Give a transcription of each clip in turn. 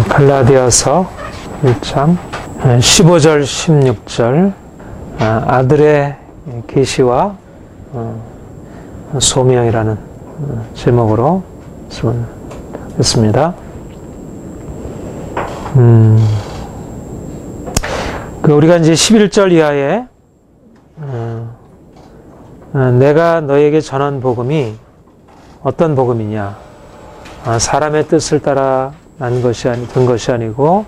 갈라디아서 1장 15절 16절 아들의 계시와 소명이라는 제목으로 말씀했습니다. 우리가 이제 11절 이하에 내가 너에게 전한 복음이 어떤 복음이냐? 사람의 뜻을 따라 든 것이 아니고,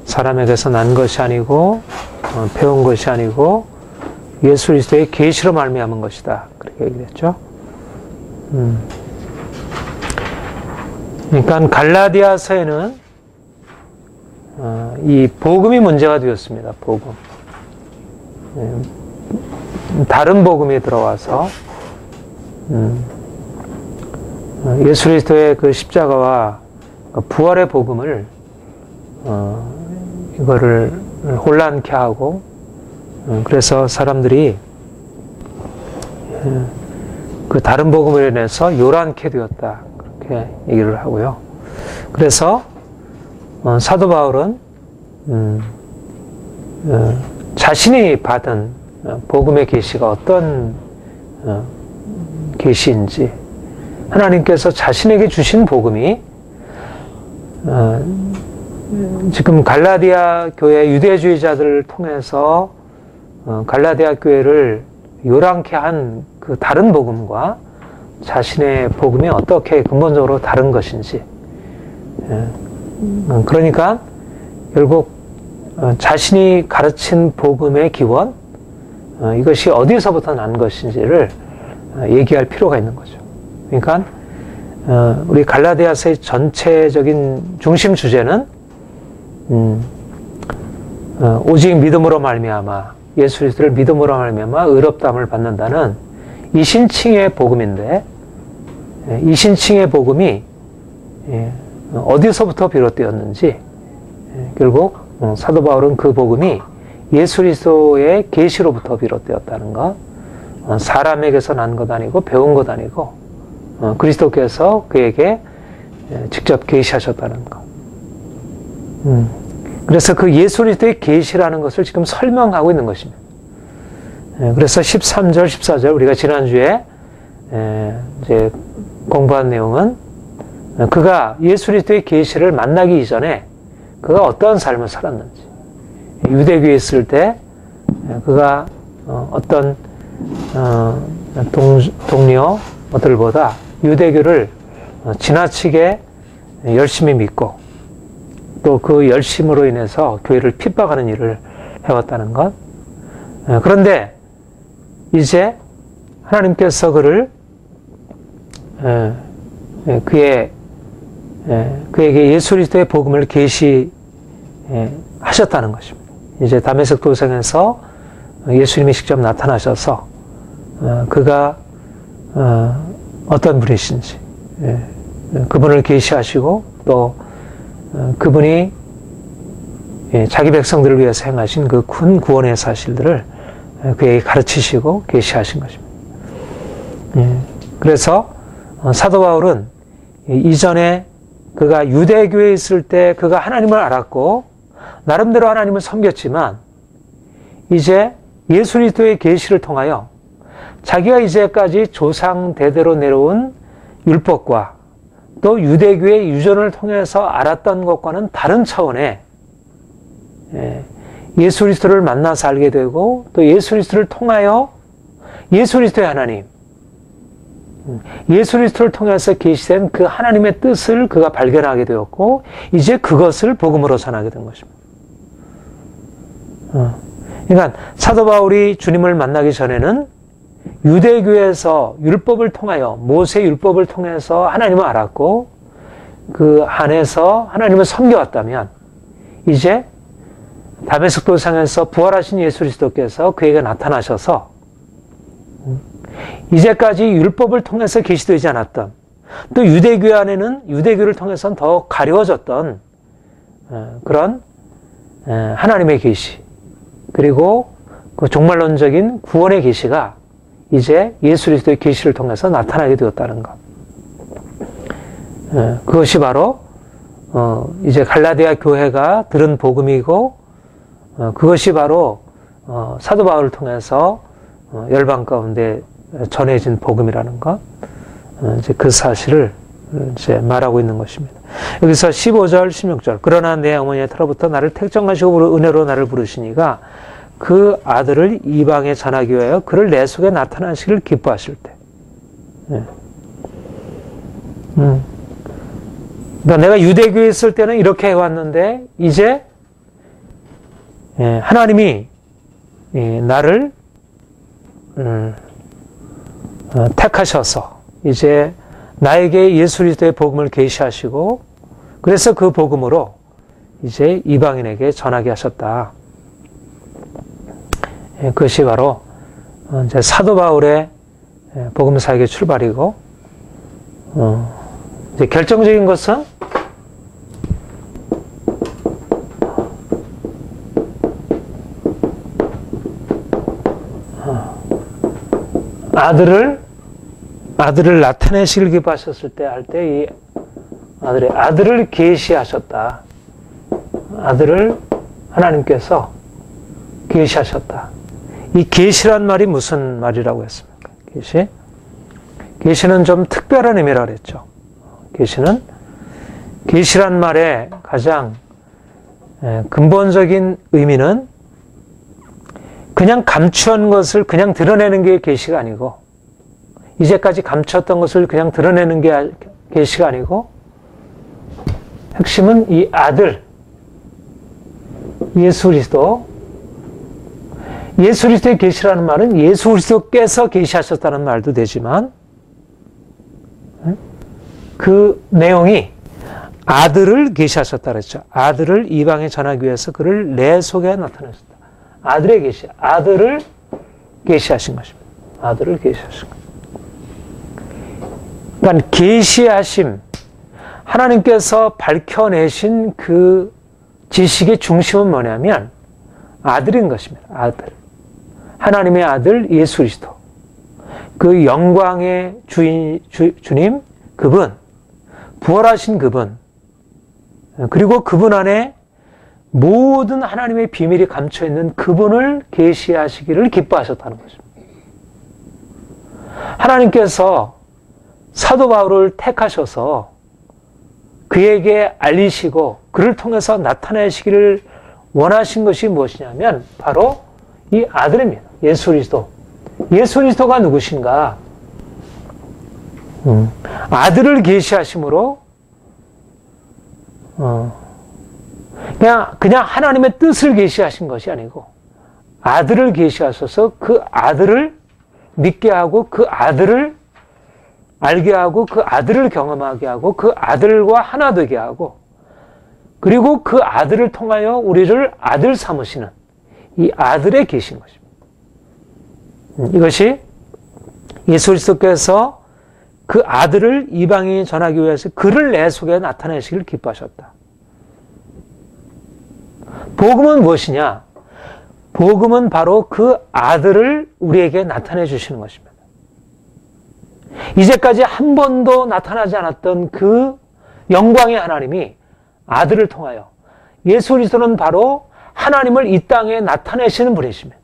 사람에게서 난 것이 아니고, 배운 것이 아니고, 예수 그리스도의 계시로 말미암은 것이다. 그렇게 얘기했죠. 그러니까 갈라디아서에는 이 복음이 문제가 되었습니다. 복음. 다른 복음이 들어와서 예수 그리스도의 그 십자가와 부활의 복음을 이거를 혼란케 하고, 그래서 사람들이 그 다른 복음을 인해서 요란케 되었다, 그렇게 얘기를 하고요. 그래서 사도 바울은 자신이 받은 복음의 계시가 어떤 계시인지, 하나님께서 자신에게 주신 복음이 지금 갈라디아 교회 유대주의자들을 통해서 갈라디아 교회를 요란케 한 그 다른 복음과 자신의 복음이 어떻게 근본적으로 다른 것인지, 그러니까 결국 자신이 가르친 복음의 기원, 이것이 어디서부터 난 것인지를 얘기할 필요가 있는 거죠. 그러니까 우리 갈라디아서의 전체적인 중심 주제는 오직 믿음으로 말미암아, 예수 그리스도를 믿음으로 말미암아 의롭다함을 받는다는 이 신칭의 복음인데, 이 신칭의 복음이 어디서부터 비롯되었는지, 결국 사도 바울은 그 복음이 예수 그리스도의 계시로부터 비롯되었다는 것, 사람에게서 난 것 아니고 배운 것 아니고 그리스도께서 그에게 직접 계시하셨다는 것. 그래서 그 예수 그리스도의 계시라는 것을 지금 설명하고 있는 것입니다. 그래서 13절, 14절 우리가 지난주에 이제 공부한 내용은 그가 예수 그리스도의 계시를 만나기 이전에 그가 어떠한 삶을 살았는지, 유대교에 있을 때 그가 어떤 동료들보다 유대교를 지나치게 열심히 믿고 또 그 열심으로 인해서 교회를 핍박하는 일을 해왔다는 것. 그런데 이제 하나님께서 그를 그에게 예수 그리스도의 복음을 계시하셨다는 것입니다. 이제 다메섹 도성에서 예수님이 직접 나타나셔서 그가 어떤 분이신지 그분을 계시하시고 또 그분이 자기 백성들을 위해서 행하신 그 큰 구원의 사실들을 그에게 가르치시고 계시하신 것입니다. 그래서 사도 바울은 이전에 그가 유대교에 있을 때 그가 하나님을 알았고 나름대로 하나님을 섬겼지만 이제 예수 그리스도의 계시를 통하여 자기가 이제까지 조상 대대로 내려온 율법과 또 유대교의 유전을 통해서 알았던 것과는 다른 차원의 예수 그리스도를 만나서 알게 되고 또 예수 그리스도를 통하여 예수 그리스도의 하나님, 예수 그리스도를 통해서 계시된 그 하나님의 뜻을 그가 발견하게 되었고 이제 그것을 복음으로 전하게 된 것입니다. 그러니까 사도 바울이 주님을 만나기 전에는 유대교에서 율법을 통하여 모세 율법을 통해서 하나님을 알았고 그 안에서 하나님을 섬겨왔다면 이제 다메섹 도상에서 부활하신 예수 그리스도께서 그에게 나타나셔서 이제까지 율법을 통해서 계시되지 않았던 또 유대교 안에는 유대교를 통해서는 더 가려워졌던 그런 하나님의 계시 그리고 그 종말론적인 구원의 계시가 이제 예수 그리스도의 계시를 통해서 나타나게 되었다는 것. 그것이 바로 이제 갈라디아 교회가 들은 복음이고, 그것이 바로 사도 바울을 통해서 열방 가운데 전해진 복음이라는 것, 이제 그 사실을 이제 말하고 있는 것입니다. 여기서 15절, 16절. 그러나 내 어머니의 터로부터 나를 택정하시고 은혜로 나를 부르시니가 그 아들을 이방에 전하기 위하여 그를 내 속에 나타나시기를 기뻐하실 때. 네. 그러니까 내가 유대교에 있을 때는 이렇게 해왔는데 이제 하나님이 나를 택하셔서 이제 나에게 예수 그리스도의 복음을 계시하시고 그래서 그 복음으로 이제 이방인에게 전하게 하셨다. 그것이 바로 이제 사도 바울의 복음 사역의 출발이고 이제 결정적인 것은 아들을 나타내시길 기뻐하셨을 때 할 때 이 아들을 계시하셨다. 아들을 하나님께서 계시하셨다. 이 계시란 말이 무슨 말이라고 했습니까? 계시는 좀 특별한 의미라고 그랬죠. 계시란 말의 가장 근본적인 의미는 그냥 감추한 것을 그냥 드러내는 게 계시가 아니고 이제까지 감췄던 것을 그냥 드러내는 게 계시가 아니고 핵심은 이 아들 예수 그리스도의 계시라는 말은 예수 그리스도께서 계시하셨다는 말도 되지만 그 내용이 아들을 계시하셨다 그랬죠. 아들을 이방에 전하기 위해서 그를 내 속에 나타내셨다. 아들의 계시, 아들을 계시하신 것입니다. 아들을 계시하신 것. 그러니까 계시하심, 하나님께서 밝혀내신 그 지식의 중심은 뭐냐면 아들인 것입니다. 아들. 하나님의 아들 예수 그리스도. 그 영광의 주님, 그분, 부활하신 그분, 그리고 그분 안에 모든 하나님의 비밀이 감춰있는 그분을 계시하시기를 기뻐하셨다는 것입니다. 하나님께서 사도 바울을 택하셔서 그에게 알리시고 그를 통해서 나타내시기를 원하신 것이 무엇이냐면 바로 이 아들입니다. 예수 그리스도. 예수 그리스도가 누구신가? 아들을 계시하심으로 그냥 하나님의 뜻을 계시하신 것이 아니고 아들을 계시하셔서 그 아들을 믿게 하고 그 아들을 알게 하고 그 아들을 경험하게 하고 그 아들과 하나 되게 하고 그리고 그 아들을 통하여 우리를 아들 삼으시는 이 아들에 계신 것입니다. 이것이 예수 그리스도께서 그 아들을 이방인에 전하기 위해서 그를 내 속에 나타내시기를 기뻐하셨다. 복음은 무엇이냐? 복음은 바로 그 아들을 우리에게 나타내 주시는 것입니다. 이제까지 한 번도 나타나지 않았던 그 영광의 하나님이 아들을 통하여 예수 그리스도는 바로 하나님을 이 땅에 나타내시는 분이십니다.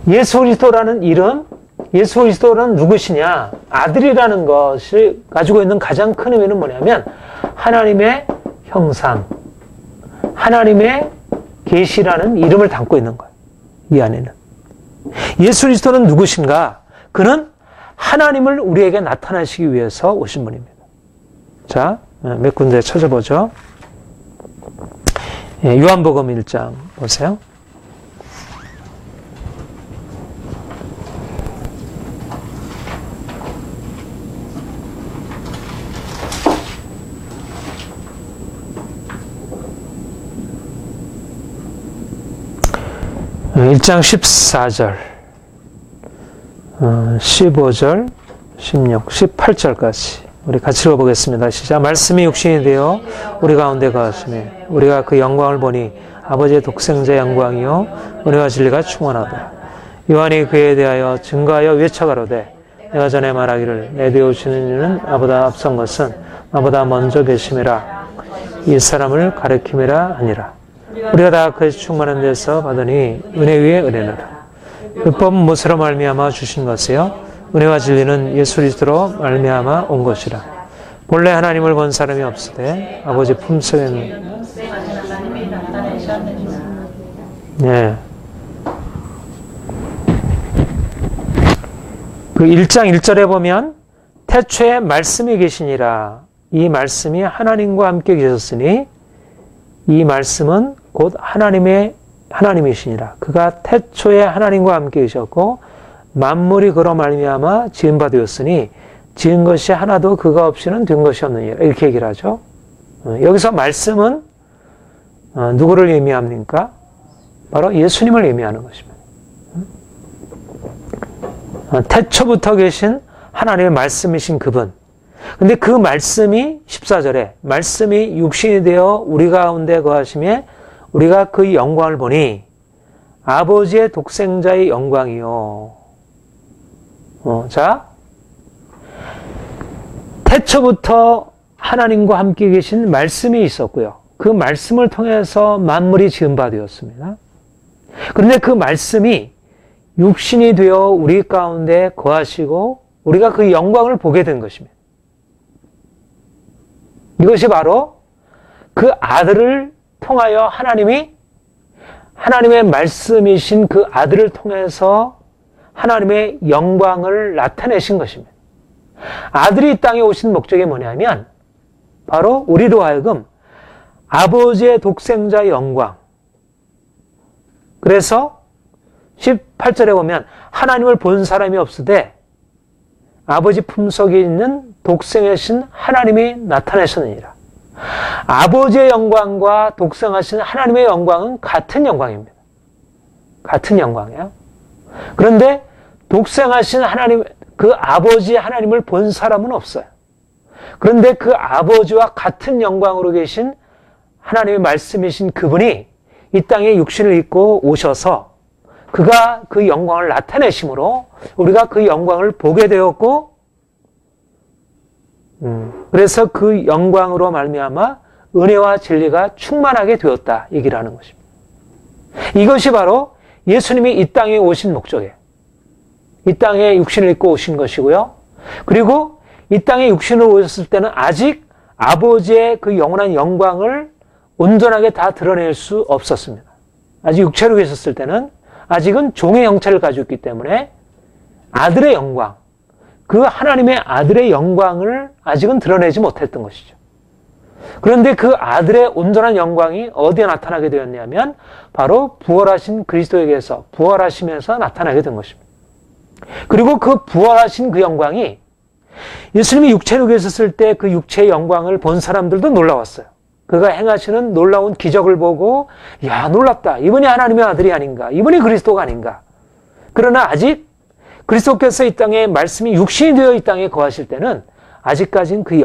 예수 그리스도라는 이름, 예수 그리스도는 누구시냐? 아들이라는 것이 가지고 있는 가장 큰 의미는 뭐냐면 하나님의 형상, 하나님의 계시라는 이름을 담고 있는 거예요. 이 안에는. 예수 그리스도는 누구신가? 그는 하나님을 우리에게 나타내시기 위해서 오신 분입니다. 자, 몇 군데 찾아보죠. 요한복음 1장 보세요. 네, 1장 14절, 15절, 16, 18절까지 우리 같이 읽어보겠습니다. 시작. 말씀이 육신이 되어 우리 가운데 거하시매 우리가 그 영광을 보니 아버지의 독생자의 영광이요 은혜와 진리가 충만하다. 요한이 그에 대하여 증거하여 외쳐가로되 내가 전에 말하기를 내 뒤에 오시는 이는 나보다 앞선 것은 나보다 먼저 계심이라 이 사람을 가리킴이라 하니라. 우리가 다 그에서 충만한 데서 받으니 은혜 위에 은혜노라. 율법은 무엇으로 말미암아 주신 것이요 은혜와 진리는 예수 그리스도로 말미암아 온 것이라. 본래 하나님을 본 사람이 없으되 아버지 품속에 네. 그 1장 1절에 보면 태초에 말씀이 계시니라. 이 말씀이 하나님과 함께 계셨으니 이 말씀은 곧 하나님이시니라. 그가 태초에 하나님과 함께 계셨고 만물이 그로 말미암아 지은 바 되었으니 지은 것이 하나도 그가 없이는 된 것이 없느니라. 이렇게 얘기를 하죠. 여기서 말씀은 누구를 의미합니까? 바로 예수님을 의미하는 것입니다. 태초부터 계신 하나님의 말씀이신 그분. 근데 그 말씀이 14절에 말씀이 육신이 되어 우리 가운데 거하심에 우리가 그 영광을 보니 아버지의 독생자의 영광이요. 자, 태초부터 하나님과 함께 계신 말씀이 있었고요. 그 말씀을 통해서 만물이 지은 바 되었습니다. 그런데 그 말씀이 육신이 되어 우리 가운데 거하시고 우리가 그 영광을 보게 된 것입니다. 이것이 바로 그 아들을 통하여 하나님의 말씀이신 그 아들을 통해서 하나님의 영광을 나타내신 것입니다. 아들이 이 땅에 오신 목적이 뭐냐면 바로 우리로 하여금 아버지의 독생자의 영광. 그래서 18절에 보면 하나님을 본 사람이 없으되 아버지 품속에 있는 독생하신 하나님이 나타나셨느니라. 아버지의 영광과 독생하신 하나님의 영광은 같은 영광입니다. 같은 영광이에요. 그런데 독생하신 하나님, 그 아버지 하나님을 본 사람은 없어요. 그런데 그 아버지와 같은 영광으로 계신 하나님의 말씀이신 그분이 이 땅에 육신을 입고 오셔서 그가 그 영광을 나타내심으로 우리가 그 영광을 보게 되었고, 그래서 그 영광으로 말미암아 은혜와 진리가 충만하게 되었다 얘기를 하는 것입니다. 이것이 바로 예수님이 이 땅에 오신 목적이에요. 이 땅에 육신을 입고 오신 것이고요. 그리고 이 땅에 육신으로 오셨을 때는 아직 아버지의 그 영원한 영광을 온전하게 다 드러낼 수 없었습니다. 아직 육체로 계셨을 때는 아직은 종의 형체를 가지고 있기 때문에 아들의 영광, 그 하나님의 아들의 영광을 아직은 드러내지 못했던 것이죠. 그런데 그 아들의 온전한 영광이 어디에 나타나게 되었냐면 바로 부활하신 그리스도에게서 부활하시면서 나타나게 된 것입니다. 그리고 그 부활하신 그 영광이 예수님이 육체로 계셨을 때 그 육체의 영광을 본 사람들도 놀라웠어요. 그가 행하시는 놀라운 기적을 보고 야, 놀랍다. 이분이 하나님의 아들이 아닌가. 이분이 그리스도가 아닌가. 그러나 아직 그리스도께서 이 땅에 말씀이 육신이 되어 이 땅에 거하실 때는 아직까지는 그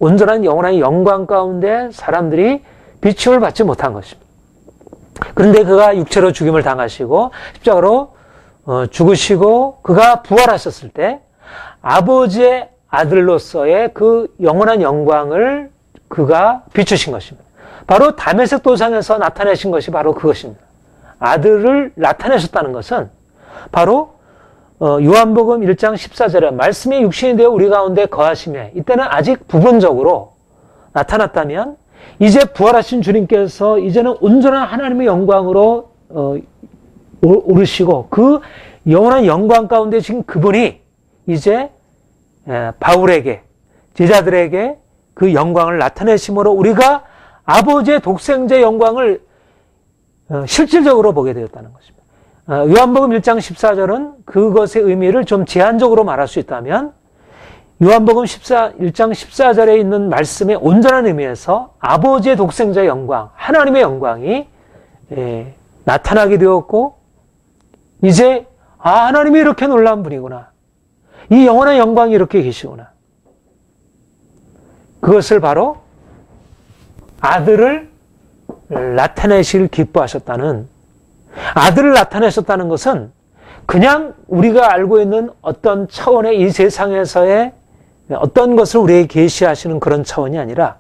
온전한 영원한 영광 가운데 사람들이 비추을 받지 못한 것입니다. 그런데 그가 육체로 죽임을 당하시고 십자가로 죽으시고 그가 부활하셨을 때 아버지의 아들로서의 그 영원한 영광을 그가 비추신 것입니다. 바로 다메섹 도상에서 나타내신 것이 바로 그것입니다. 아들을 나타내셨다는 것은 바로 요한복음 1장 14절에 말씀이 육신이 되어 우리 가운데 거하심에 이때는 아직 부분적으로 나타났다면 이제 부활하신 주님께서 이제는 온전한 하나님의 영광으로 오르시고 그 영원한 영광 가운데 지금 그분이 이제 바울에게 제자들에게 그 영광을 나타내심으로 우리가 아버지의 독생자의 영광을 실질적으로 보게 되었다는 것입니다. 요한복음 1장 14절은 그것의 의미를 좀 제한적으로 말할 수 있다면 요한복음 1장 14절에 있는 말씀의 온전한 의미에서 아버지의 독생자의 영광, 하나님의 영광이 나타나게 되었고 이제 하나님이 이렇게 놀라운 분이구나. 이 영원한 영광이 이렇게 계시구나. 그것을 바로 아들을 나타내시길 기뻐하셨다는, 아들을 나타내셨다는 것은 그냥 우리가 알고 있는 어떤 차원의 이 세상에서의 어떤 것을 우리에게 계시하시는 그런 차원이 아니라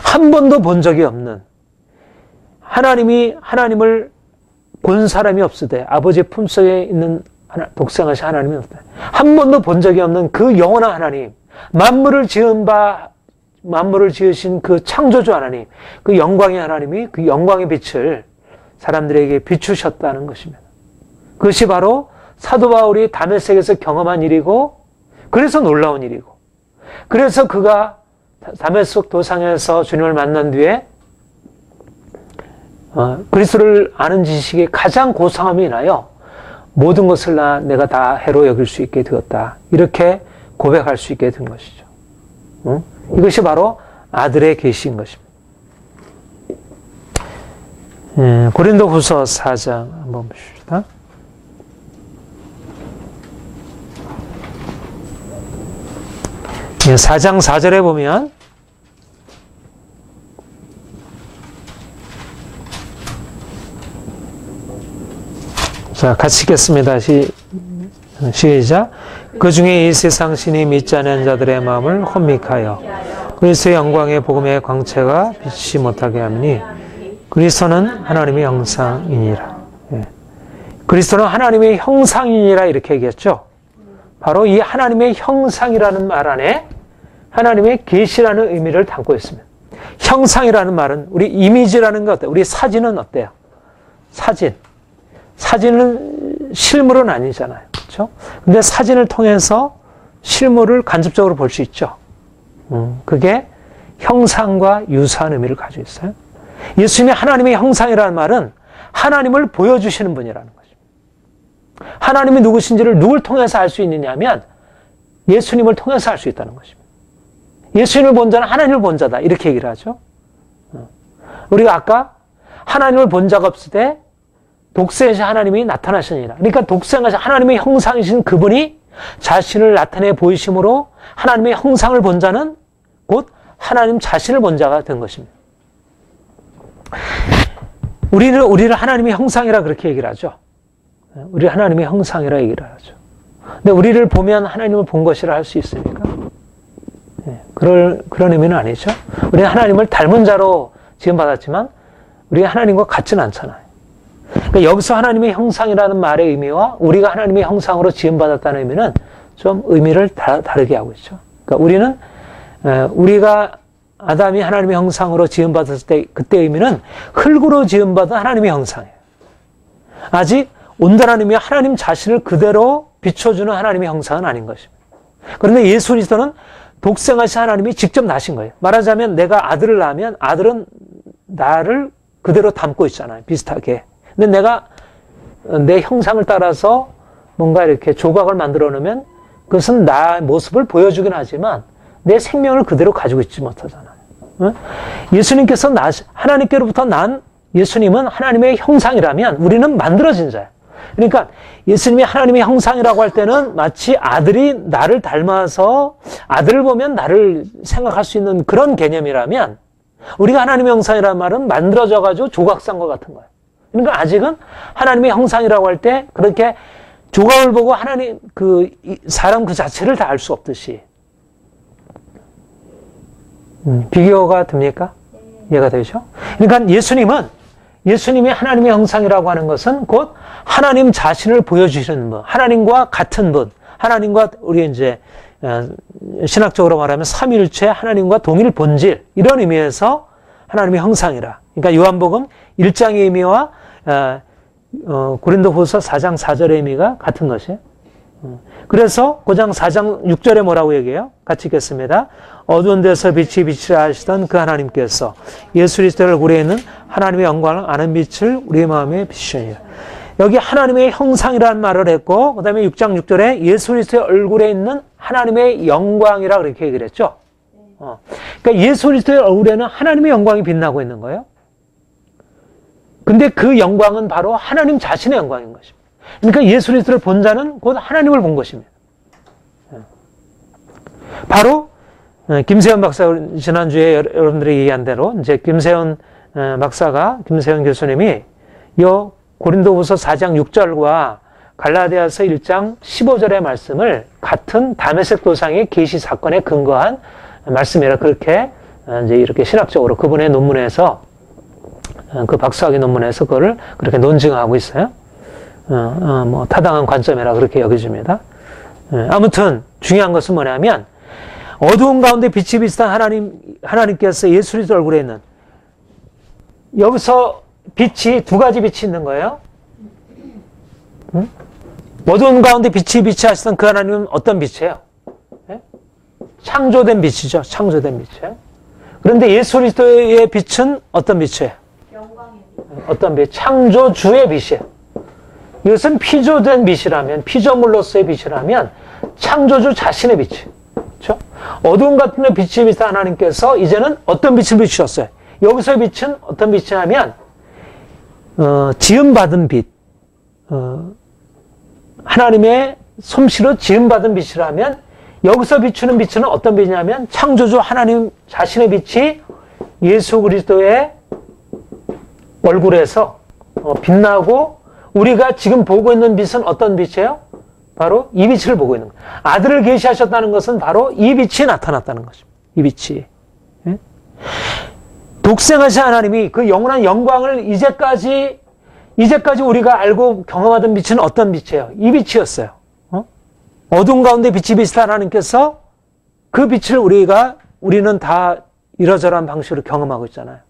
한 번도 본 적이 없는 하나님을 본 사람이 없으되 아버지의 품속에 있는 독생하신 하나님이 없다. 한 번도 본 적이 없는 그 영원한 하나님, 만물을 지으신 그 창조주 하나님, 그 영광의 하나님이 그 영광의 빛을 사람들에게 비추셨다는 것입니다. 그것이 바로 사도 바울이 다메섹에서 경험한 일이고, 그래서 놀라운 일이고, 그래서 그가 다메섹 도상에서 주님을 만난 뒤에 그리스도를 아는 지식이 가장 고상함이 인하여 모든 것을 내가 다 해로 여길 수 있게 되었다. 이렇게 고백할 수 있게 된 것이죠. 이것이 바로 아들의 계시인 것입니다. 고린도후서 4장 한번 보십시다. 예, 4장 4절에 보면 자, 같이 읽겠습니다. 시작. 그 중에 이 세상 신이 믿지 않는 자들의 마음을 혼미하여 그리스도의 영광의 복음의 광채가 비치지 못하게 하니 그리스도는 하나님의 형상이니라. 예. 그리스도는 하나님의 형상이니라 이렇게 얘기했죠. 바로 이 하나님의 형상이라는 말 안에 하나님의 계시라는 의미를 담고 있습니다. 형상이라는 말은 우리 이미지라는 게 어때요? 우리 사진은 어때요? 사진은 실물은 아니잖아요. 그렇죠? 근데 사진을 통해서 실물을 간접적으로 볼 수 있죠. 그게 형상과 유사한 의미를 가지고 있어요. 예수님이 하나님의 형상이라는 말은 하나님을 보여주시는 분이라는 것입니다. 하나님이 누구신지를 누굴 통해서 알 수 있느냐 하면 예수님을 통해서 알 수 있다는 것입니다. 예수님을 본 자는 하나님을 본 자다. 이렇게 얘기를 하죠. 우리가 아까 하나님을 본 자가 없을 때 독생하신 하나님이 나타나시니라. 그러니까 독생하신 하나님의 형상이신 그분이 자신을 나타내 보이심으로 하나님의 형상을 본 자는 곧 하나님 자신을 본 자가 된 것입니다. 우리를 하나님의 형상이라 그렇게 얘기를 하죠. 우리 하나님의 형상이라 얘기를 하죠. 근데 우리를 보면 하나님을 본 것이라 할 수 있습니까? 그런 의미는 아니죠. 우리는 하나님을 닮은 자로 지음받았지만 우리가 하나님과 같지는 않잖아요. 그러니까 여기서 하나님의 형상이라는 말의 의미와 우리가 하나님의 형상으로 지음받았다는 의미는 좀 의미를 다르게 하고 있죠. 그러니까 우리가 아담이 하나님의 형상으로 지음받았을 때 그때 의미는 흙으로 지음받은 하나님의 형상이에요. 아직 온전한 의미와 하나님 자신을 그대로 비춰주는 하나님의 형상은 아닌 것입니다. 그런데 예수 그리스도는 독생하신 하나님이 직접 나신 거예요. 말하자면 내가 아들을 낳으면 아들은 나를 그대로 담고 있잖아요. 비슷하게. 근데 내가 내 형상을 따라서 뭔가 이렇게 조각을 만들어 놓으면 그것은 나의 모습을 보여주긴 하지만 내 생명을 그대로 가지고 있지 못하잖아요. 예수님께서 하나님께로부터 난 예수님은 하나님의 형상이라면 우리는 만들어진 자예요. 그러니까 예수님이 하나님의 형상이라고 할 때는 마치 아들이 나를 닮아서 아들을 보면 나를 생각할 수 있는 그런 개념이라면 우리가 하나님의 형상이라는 말은 만들어져가지고 조각상과 같은 거예요. 그러니까 아직은 하나님의 형상이라고 할 때 그렇게 조각을 보고 하나님 사람 그 자체를 다 알 수 없듯이 비교가 됩니까? 이해가 되죠? 그러니까 예수님이 하나님의 형상이라고 하는 것은 곧 하나님 자신을 보여주시는 분, 하나님과 같은 분, 하나님과 우리 이제 신학적으로 말하면 삼위일체 하나님과 동일 본질 이런 의미에서 하나님의 형상이라. 그러니까 요한복음 1장의 의미와 고린도후서 4장 4절의 의미가 같은 것이에요. 그래서 고장 4장 6절에 뭐라고 얘기해요? 같이 읽겠습니다. 어두운 데서 빛이 빛이라 하시던 그 하나님께서 예수 그리스도의 얼굴에 있는 하나님의 영광을 아는 빛을 우리의 마음에 비추시니라. 여기 하나님의 형상이라는 말을 했고 그 다음에 6장 6절에 예수 그리스도의 얼굴에 있는 하나님의 영광이라 그렇게 얘기를 했죠. 그러니까 예수 그리스도의 얼굴에는 하나님의 영광이 빛나고 있는 거예요. 근데 그 영광은 바로 하나님 자신의 영광인 것입니다. 그러니까 예수 그리스도를 본 자는 곧 하나님을 본 것입니다. 바로 김세현 박사 지난주에 여러분들이 얘기한 대로 이제 김세현 교수님이 이 고린도후서 4장 6절과 갈라디아서 1장 15절의 말씀을 같은 다메섹 도상의 계시 사건에 근거한 말씀이라 그렇게 이제 이렇게 신학적으로 그분의 논문에서 그 박사학위 논문에서 그거를 그렇게 논증하고 있어요. 뭐 타당한 관점이라 그렇게 여겨집니다. 아무튼 중요한 것은 뭐냐면 어두운 가운데 빛이 비슷한 하나님께서 예수 그리스도 얼굴에 있는 여기서 빛이 두 가지 빛이 있는 거예요. 응? 어두운 가운데 빛이 비치하시던 그 하나님은 어떤 빛이에요? 네? 창조된 빛이죠. 창조된 빛이에요. 그런데 예수 그리스도의 빛은 어떤 빛이에요? 영광의 빛. 어떤 빛? 창조주의 빛이에요. 이것은 피조된 빛이라면, 피조물로서의 빛이라면 창조주 자신의 빛이에요. 그렇죠? 어두운 같은 데 빛이 비슷한 하나님께서 이제는 어떤 빛을 비추셨어요? 여기서의 빛은 어떤 빛이냐면 지음받은 빛, 하나님의 솜씨로 지음받은 빛이라면 여기서 비추는 빛은 어떤 빛이냐면 창조주 하나님 자신의 빛이 예수 그리스도의 얼굴에서 빛나고 우리가 지금 보고 있는 빛은 어떤 빛이에요? 바로 이 빛을 보고 있는 거예요. 아들을 계시하셨다는 것은 바로 이 빛이 나타났다는 것입니다. 이 빛이. 예? 독생하신 하나님이 그 영원한 영광을 이제까지 우리가 알고 경험하던 빛은 어떤 빛이에요? 이 빛이었어요. 어두운 가운데 빛이 비슷한 하나님께서 그 빛을 우리는 다 이러저러한 방식으로 경험하고 있잖아요.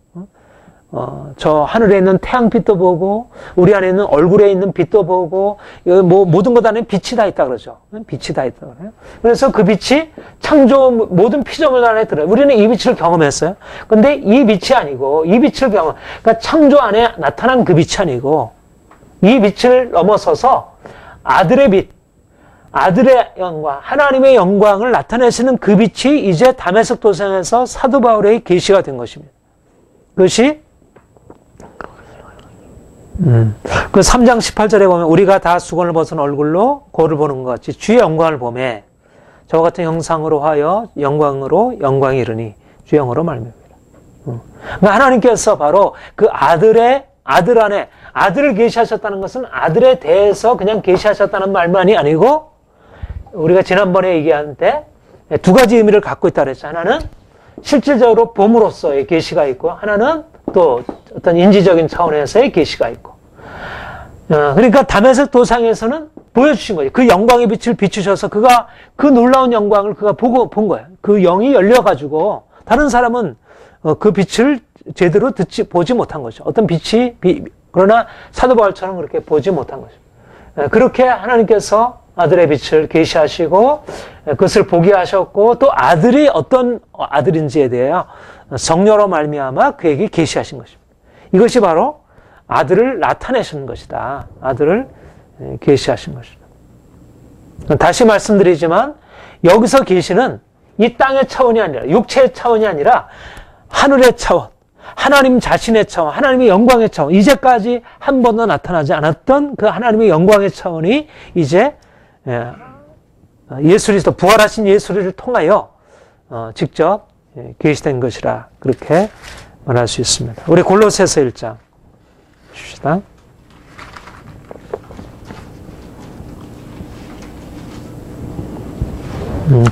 저 하늘에 있는 태양빛도 보고, 우리 안에 있는 얼굴에 있는 빛도 보고, 뭐, 모든 것 안에 빛이 다 있다 그러죠. 빛이 다 있다 그래요. 그래서 그 빛이 모든 피조물 안에 들어요. 우리는 이 빛을 경험했어요. 근데 이 빛이 아니고, 그러니까 창조 안에 나타난 그 빛이 아니고, 이 빛을 넘어서서 아들의 빛, 아들의 영광, 하나님의 영광을 나타내시는 그 빛이 이제 다메섹 도상에서 사도 바울의 계시가 된 것입니다. 그것이 그 3장 18절에 보면 우리가 다 수건을 벗은 얼굴로 거울을 보는 것 같이 주의 영광을 보매 저와 같은 형상으로 하여 영광이 이르니 주의 영으로 말미암으리라. 그러니까 하나님께서 바로 그 아들 안에 아들을 계시하셨다는 것은 아들에 대해서 그냥 계시하셨다는 말만이 아니고 우리가 지난번에 얘기한 때 두 가지 의미를 갖고 있다 그랬죠. 하나는 실질적으로 봄으로서의 계시가 있고 하나는 또 어떤 인지적인 차원에서의 계시가 있고 그러니까 다메섹 도상에서는 보여주신 거예요. 그 영광의 빛을 비추셔서 그가 그 놀라운 영광을 그가 본 거예요. 그 영이 열려가지고 다른 사람은 그 빛을 제대로 보지 못한 거죠. 어떤 빛이 그러나 사도 바울처럼 그렇게 보지 못한 거죠. 그렇게 하나님께서 아들의 빛을 계시하시고 그것을 보게 하셨고 또 아들이 어떤 아들인지에 대하여 성령으로 말미암아 그에게 계시하신 것입니다. 이것이 바로 아들을 나타내신 것이다. 아들을 계시하신 것이다. 다시 말씀드리지만 여기서 계시는 이 땅의 차원이 아니라 육체의 차원이 아니라 하늘의 차원, 하나님 자신의 차원, 하나님의 영광의 차원, 이제까지 한 번도 나타나지 않았던 그 하나님의 영광의 차원이 이제 예수 그리스도 부활하신 예수를 통하여 직접 계시된 것이라 그렇게 말할 수 있습니다. 우리 골로새서 1장 봅시다.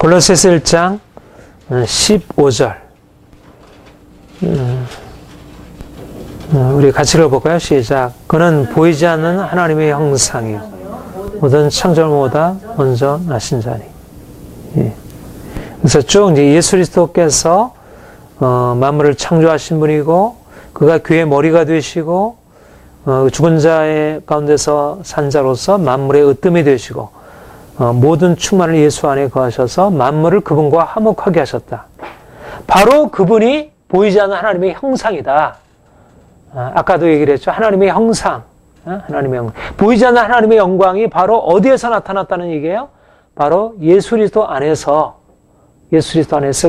골로새서 1장 15절 우리 같이 읽어볼까요? 시작. 그는 보이지 않는 하나님의 형상이요 모든 창조물보다 먼저 나신 자니. 예. 그래서 쭉 이제 예수 그리스도께서 만물을 창조하신 분이고 그가 교회의 머리가 되시고 죽은 자의 가운데서 산 자로서 만물의 으뜸이 되시고 모든 충만을 예수 안에 거하셔서 만물을 그분과 화목하게 하셨다. 바로 그분이 보이지 않는 하나님의 형상이다. 아까도 얘기를 했죠. 하나님의 형상. 하나님의 영광. 보이지 않는 하나님의 영광이 바로 어디에서 나타났다는 얘기예요? 바로 예수 그리스도 안에서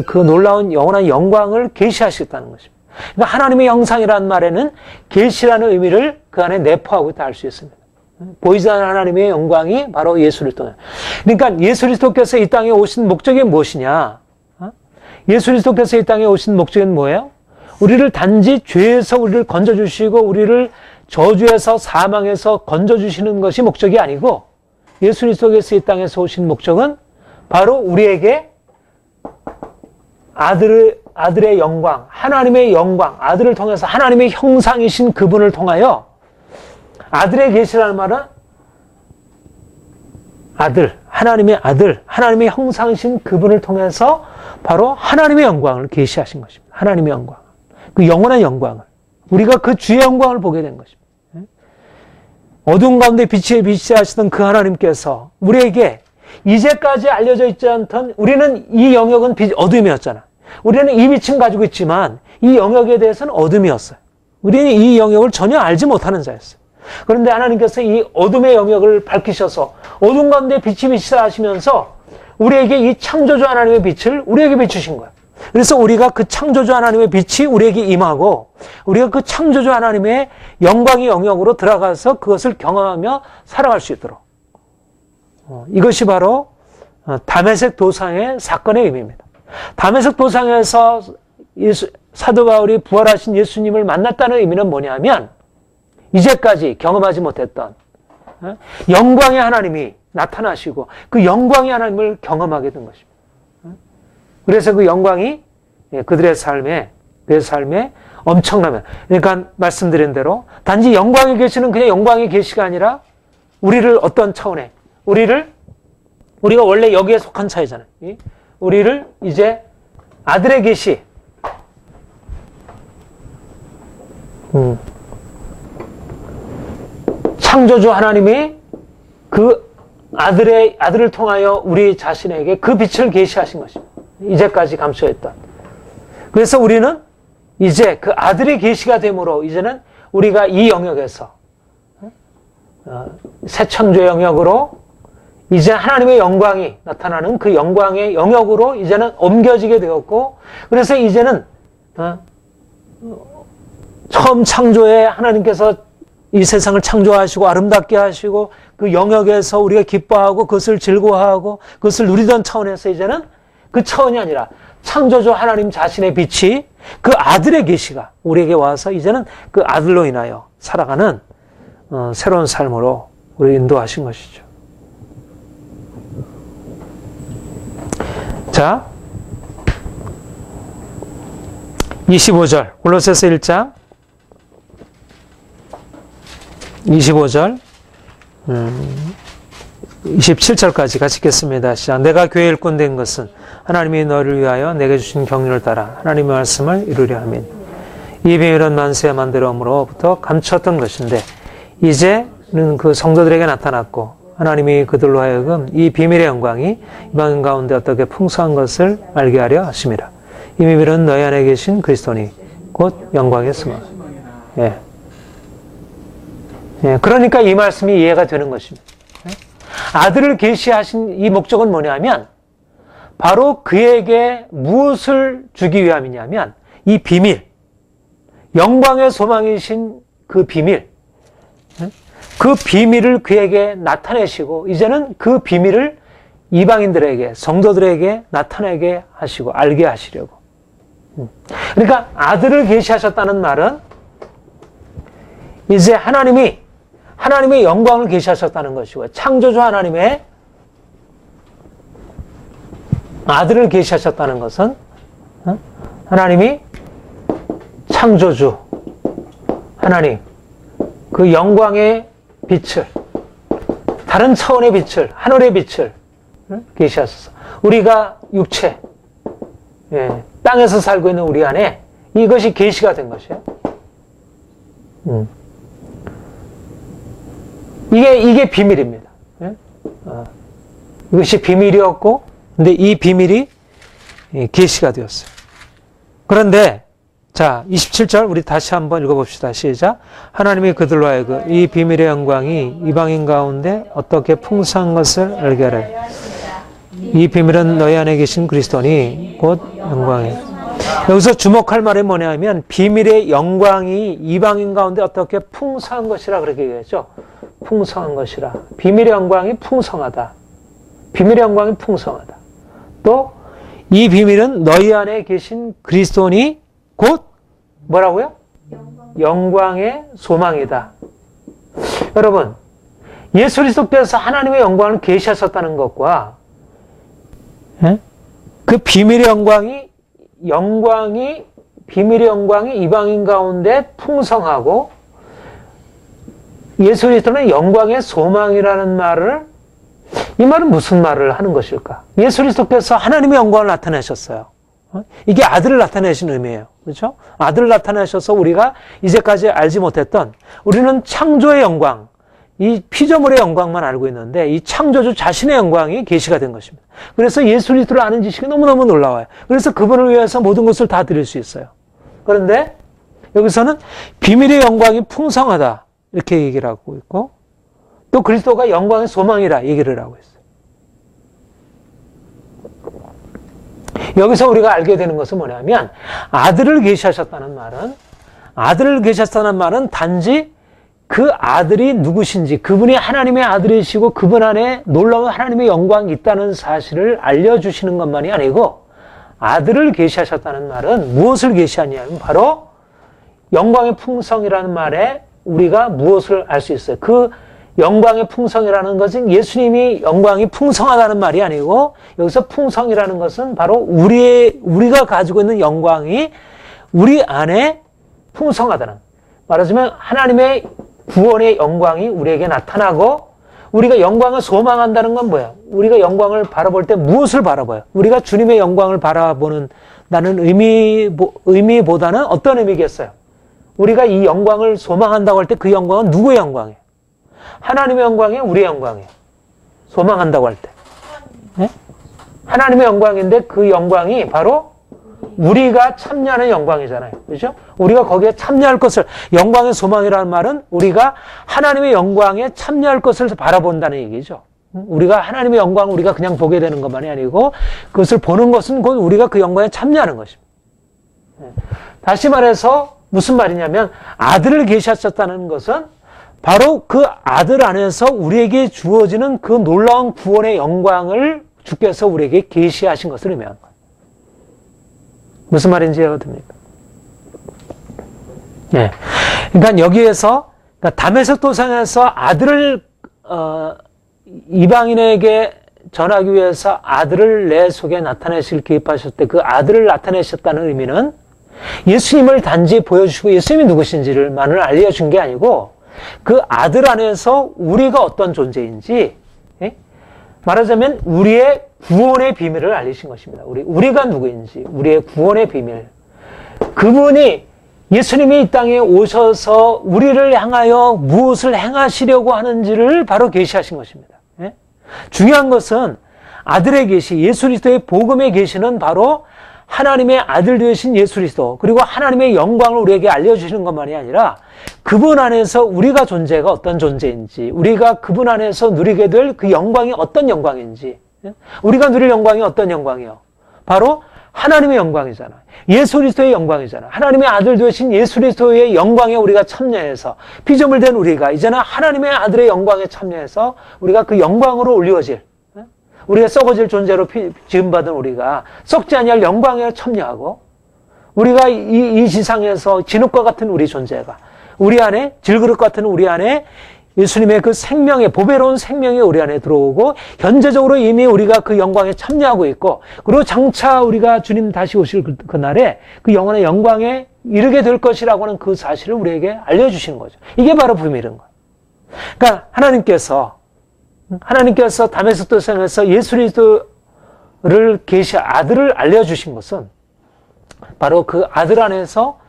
그 놀라운 영원한 영광을 계시하셨다는 것입니다. 그러니까 하나님의 형상이라는 말에는 계시라는 의미를 그 안에 내포하고 있다 할 수 있습니다. 보이지 않는 하나님의 영광이 바로 예수 그리스도. 그러니까 예수 그리스도께서 이 땅에 오신 목적이 무엇이냐? 예수 그리스도께서 이 땅에 오신 목적은 뭐예요? 우리를 단지 죄에서 우리를 건져주시고 우리를 저주에서 사망에서 건져주시는 것이 목적이 아니고 예수 그리스도께서 이 땅에서 오신 목적은 바로 우리에게 아들의 영광, 하나님의 영광, 아들을 통해서 하나님의 형상이신 그분을 통하여, 아들의 계시라는 말은 하나님의 아들, 하나님의 형상이신 그분을 통해서 바로 하나님의 영광을 계시하신 것입니다. 하나님의 영광, 그 영원한 영광을, 우리가 그 주의 영광을 보게 된 것입니다. 어두운 가운데 빛이 비치하시던 그 하나님께서 우리에게 이제까지 알려져 있지 않던, 우리는 이 영역은 어둠이었잖아. 우리는 이 빛은 가지고 있지만 이 영역에 대해서는 어둠이었어요. 우리는 이 영역을 전혀 알지 못하는 자였어요. 그런데 하나님께서 이 어둠의 영역을 밝히셔서 어둠 가운데 빛이 비치하시면서 우리에게 이 창조주 하나님의 빛을 우리에게 비추신 거예요. 그래서 우리가 그 창조주 하나님의 빛이 우리에게 임하고, 우리가 그 창조주 하나님의 영광의 영역으로 들어가서 그것을 경험하며 살아갈 수 있도록, 이것이 바로 다메섹 도상의 사건의 의미입니다. 다메섹 도상에서 사도 바울이 부활하신 예수님을 만났다는 의미는 뭐냐면, 이제까지 경험하지 못했던 영광의 하나님이 나타나시고 그 영광의 하나님을 경험하게 된 것입니다. 그래서 그 영광이 그들의 삶에 엄청나면, 그러니까 말씀드린 대로 단지 영광의 계시는 그냥 영광의 계시가 아니라 우리를 어떤 차원에, 우리가 원래 여기에 속한 차이잖아요. 우리를 이제 아들의 계시, 창조주 하나님이 그 아들을 통하여 우리 자신에게 그 빛을 계시하신 것입니다. 이제까지 감춰있던. 그래서 우리는 이제 그 아들의 계시가 됨으로 이제는 우리가 이 영역에서 새 창조의 영역으로 이제 하나님의 영광이 나타나는 그 영광의 영역으로 이제는 옮겨지게 되었고, 그래서 이제는 처음 창조에 하나님께서 이 세상을 창조하시고 아름답게 하시고 그 영역에서 우리가 기뻐하고 그것을 즐거워하고 그것을 누리던 차원에서 이제는 그 차원이 아니라 창조주 하나님 자신의 빛이, 그 아들의 계시가 우리에게 와서 이제는 그 아들로 인하여 살아가는 새로운 삶으로 우리 인도하신 것이죠. 자, 25절 골로새서 1장 25절 27절까지 같이 읽겠습니다. 시작. 내가 교회 일꾼 된 것은 하나님이 너를 위하여 내게 주신 경륜을 따라 하나님의 말씀을 이루려 함이니, 이 비밀은 만세의 만대로부터 감추었던 것인데 이제는 그 성도들에게 나타났고, 하나님이 그들로 하여금 이 비밀의 영광이 이방 가운데 어떻게 풍성한 것을 알게 하려 하심이라. 이 비밀은 너희 안에 계신 그리스도니 곧 영광의 승화. 그러니까 이 말씀이 이해가 되는 것입니다. 아들을 계시하신 이 목적은 뭐냐면, 바로 그에게 무엇을 주기 위함이냐면, 이 비밀, 영광의 소망이신 그 비밀, 그 비밀을 그에게 나타내시고, 이제는 그 비밀을 이방인들에게, 성도들에게 나타내게 하시고 알게 하시려고. 그러니까 아들을 계시하셨다는 말은 이제 하나님의 영광을 계시하셨다는 것이고, 창조주 하나님의 아들을 계시하셨다는 것은 하나님이 창조주 하나님, 그 영광의 빛을, 다른 차원의 빛을, 하늘의 빛을 계시하셔서 우리가 육체, 땅에서 살고 있는 우리 안에 이것이 계시가 된 것이에요. 이게 비밀입니다. 이것이 비밀이었고, 근데 이 비밀이 계시가 되었어요. 그런데 자, 27절 우리 다시 한번 읽어봅시다. 시작. 하나님이 그들로 하여금 이 비밀의 영광이 이방인 가운데 어떻게 풍성한 것을 알게 하라. 이 비밀은 너희 안에 계신 그리스도니 곧 영광이. 여기서 주목할 말이 뭐냐면, 비밀의 영광이 이방인 가운데 어떻게 풍성한 것이라 그렇게 얘기했죠. 풍성한 것이라. 비밀의 영광이 풍성하다. 비밀의 영광이 풍성하다. 또 이 비밀은 너희 안에 계신 그리스도니 곧 뭐라고요? 영광의 소망이다. 여러분, 예수 그리스도께서 하나님의 영광을 계시하셨다는 것과 그 비밀의 영광이 이방인 가운데 풍성하고 예수 그리스도는 영광의 소망이라는 말을, 이 말은 무슨 말을 하는 것일까? 예수 그리스도께서 하나님의 영광을 나타내셨어요. 이게 아들을 나타내신 의미예요. 그렇죠? 아들을 나타내셔서 우리가 이제까지 알지 못했던, 우리는 창조의 영광, 이 피조물의 영광만 알고 있는데 이 창조주 자신의 영광이 계시가 된 것입니다. 그래서 예수 그리스도를 아는 지식이 너무너무 놀라워요. 그래서 그분을 위해서 모든 것을 다 드릴 수 있어요. 그런데 여기서는 비밀의 영광이 풍성하다 이렇게 얘기를 하고 있고, 또 그리스도가 영광의 소망이라 얘기를 하고 있어요. 여기서 우리가 알게 되는 것은 뭐냐면, 아들을 계시하셨다는 말은 단지 그 아들이 누구신지, 그분이 하나님의 아들이시고 그분 안에 놀라운 하나님의 영광이 있다는 사실을 알려주시는 것만이 아니고, 아들을 계시하셨다는 말은 무엇을 계시하냐면 바로 영광의 풍성이라는 말에 우리가 무엇을 알 수 있어요? 그 영광의 풍성이라는 것은 예수님이 영광이 풍성하다는 말이 아니고, 여기서 풍성이라는 것은 바로 우리가 가지고 있는 영광이 우리 안에 풍성하다는, 말하자면 하나님의 구원의 영광이 우리에게 나타나고, 우리가 영광을 소망한다는 건 뭐야? 우리가 영광을 바라볼 때 무엇을 바라봐요? 우리가 주님의 영광을 바라보는 다는 의미보다는 어떤 의미겠어요? 우리가 이 영광을 소망한다고 할 때 그 영광은 누구의 영광이에요? 하나님의 영광이에요? 우리의 영광이에요? 소망한다고 할 때. 네? 하나님의 영광인데 그 영광이 바로 우리가 참여하는 영광이잖아요. 그렇죠? 우리가 거기에 참여할 것을, 영광의 소망이라는 말은 우리가 하나님의 영광에 참여할 것을 바라본다는 얘기죠. 우리가 하나님의 영광을 우리가 그냥 보게 되는 것만이 아니고, 그것을 보는 것은 곧 우리가 그 영광에 참여하는 것입니다. 다시 말해서 무슨 말이냐면, 아들을 계시하셨다는 것은 바로 그 아들 안에서 우리에게 주어지는 그 놀라운 구원의 영광을 주께서 우리에게 계시하신 것을 의미하는 거예요. 무슨 말인지 이해가 됩니까? 네. 그러니까 여기에서, 다메섹 도상에서 아들을 이방인에게 전하기 위해서 아들을 내 속에 나타내실 기입하셨을 때 그 아들을 나타내셨다는 의미는 예수님을 단지 보여주시고 예수님이 누구신지를만을 알려준 게 아니고, 그 아들 안에서 우리가 어떤 존재인지, 말하자면 우리의 구원의 비밀을 알리신 것입니다. 우리가 누구인지, 우리의 구원의 비밀. 그분이, 예수님이 이 땅에 오셔서 우리를 향하여 무엇을 행하시려고 하는지를 바로 계시하신 것입니다. 중요한 것은 아들의 계시, 예수 그리스도의 복음의 계시는 바로 하나님의 아들 되신 예수 그리스도, 그리고 하나님의 영광을 우리에게 알려주시는 것만이 아니라 그분 안에서 우리가 존재가 어떤 존재인지, 우리가 그분 안에서 누리게 될 그 영광이 어떤 영광인지, 우리가 누릴 영광이 어떤 영광이요? 바로 하나님의 영광이잖아. 예수 그리스도의 영광이잖아. 하나님의 아들 되신 예수 그리스도의 영광에 우리가 참여해서, 피조물 된 우리가 이제는 하나님의 아들의 영광에 참여해서 우리가 그 영광으로 올리워질, 우리가 썩어질 존재로 지음받은 우리가 썩지 아니할 영광에 참여하고, 우리가 이 지상에서 진흙과 같은 우리 존재가 우리 안에, 질그릇 같은 우리 안에 예수님의 그 생명의, 보배로운 생명이 우리 안에 들어오고, 현재적으로 이미 우리가 그 영광에 참여하고 있고, 그리고 장차 우리가 주님 다시 오실 그날에 그 영원의 영광에 이르게 될 것이라고 하는 그 사실을 우리에게 알려주시는 거죠. 이게 바로 비밀인 거예요. 그러니까 하나님께서 다메섹 도상에서 예수 그리스도를 아들을 알려주신 것은 바로 그 아들 안에서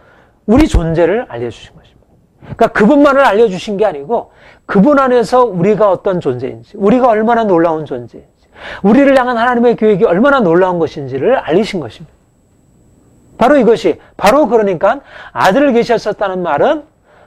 우리 존재를 알려주신 것입니다. 그러니까 그분만을 알려주신 게 아니고, 그분 안에서 우리가 어떤 존재인지, 우리가 얼마나 놀라운 존재인지, 우리를 향한 하나님의 계획이 얼마나 놀라운 것인지를 알리신 것입니다. 바로 이것이, 바로 그러니까 아들을 계셨었다는 말은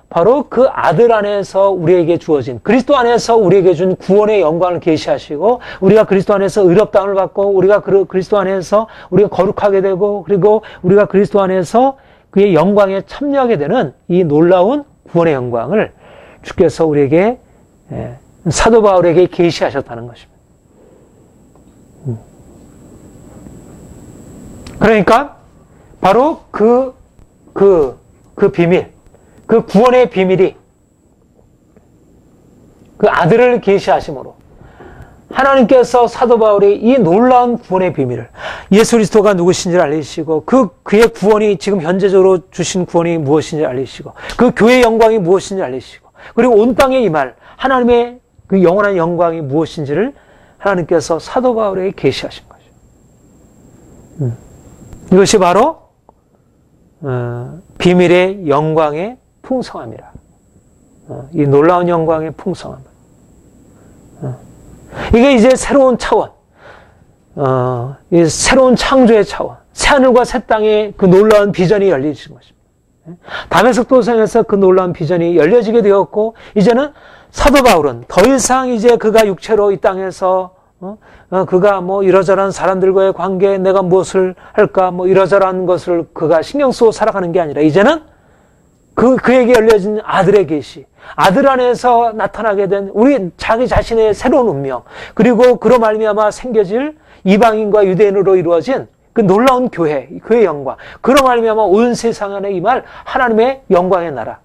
바로 그 아들 안에서 우리에게 주어진, 그리스도 안에서 우리에게 준 구원의 영광을 계시하시고, 우리가 그리스도 안에서 의롭다함을 받고, 우리가 그리스도 안에서 우리가 거룩하게 되고, 그리고 우리가 그리스도 안에서 그의 영광에 참여하게 되는 이 놀라운 구원의 영광을 주께서 우리에게, 사도 바울에게 계시하셨다는 것입니다. 그러니까 바로 그 비밀, 그 구원의 비밀이 그 아들을 계시하심으로 하나님께서 사도 바울이 이 놀라운 구원의 비밀을 예수 그리스도가 누구신지를 알리시고 그의 구원이 지금 현재적으로 주신 구원이 무엇인지 알리시고 그 교회의 영광이 무엇인지 알리시고 그리고 온 땅에 임할 하나님의 그 영원한 영광이 무엇인지를 하나님께서 사도 바울에게 계시하신 거죠. 이것이 바로 비밀의 영광의 풍성함이라. 이 놀라운 영광의 풍성함. 이게 이제 새로운 차원, 이 새로운 창조의 차원, 새하늘과 새 땅의 그 놀라운 비전이 열리신 것입니다. 다메섹 도상에서 그 놀라운 비전이 열려지게 되었고, 이제는 사도 바울은 더 이상 이제 그가 육체로 이 땅에서 그가 뭐 이러저러한 사람들과의 관계에 내가 무엇을 할까, 뭐 이러저러한 것을 그가 신경 쓰고 살아가는 게 아니라 이제는 그에게 열려진 아들의 계시, 아들 안에서 나타나게 된 우리 자기 자신의 새로운 운명, 그리고 그로 말미암아 생겨질 이방인과 유대인으로 이루어진 그 놀라운 교회의 영광, 그로 말미암아 온 세상 안에 임할 하나님의 영광의 나라,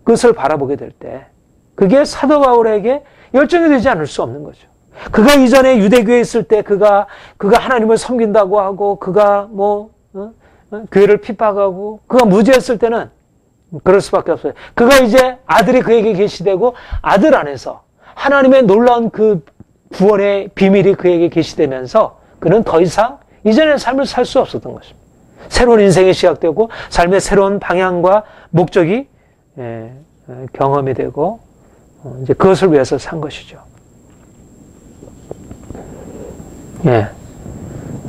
그것을 바라보게 될 때 그게 사도 바울에게 열정이 되지 않을 수 없는 거죠. 그가 이전에 유대교회에 있을 때 그가 하나님을 섬긴다고 하고 그가 교회를 핍박하고 그가 무지했을 때는 그럴 수밖에 없어요. 그가 이제 아들이 그에게 계시되고 아들 안에서 하나님의 놀라운 그 구원의 비밀이 그에게 계시되면서 그는 더 이상 이전의 삶을 살 수 없었던 것입니다. 새로운 인생이 시작되고 삶의 새로운 방향과 목적이 경험이 되고 이제 그것을 위해서 산 것이죠.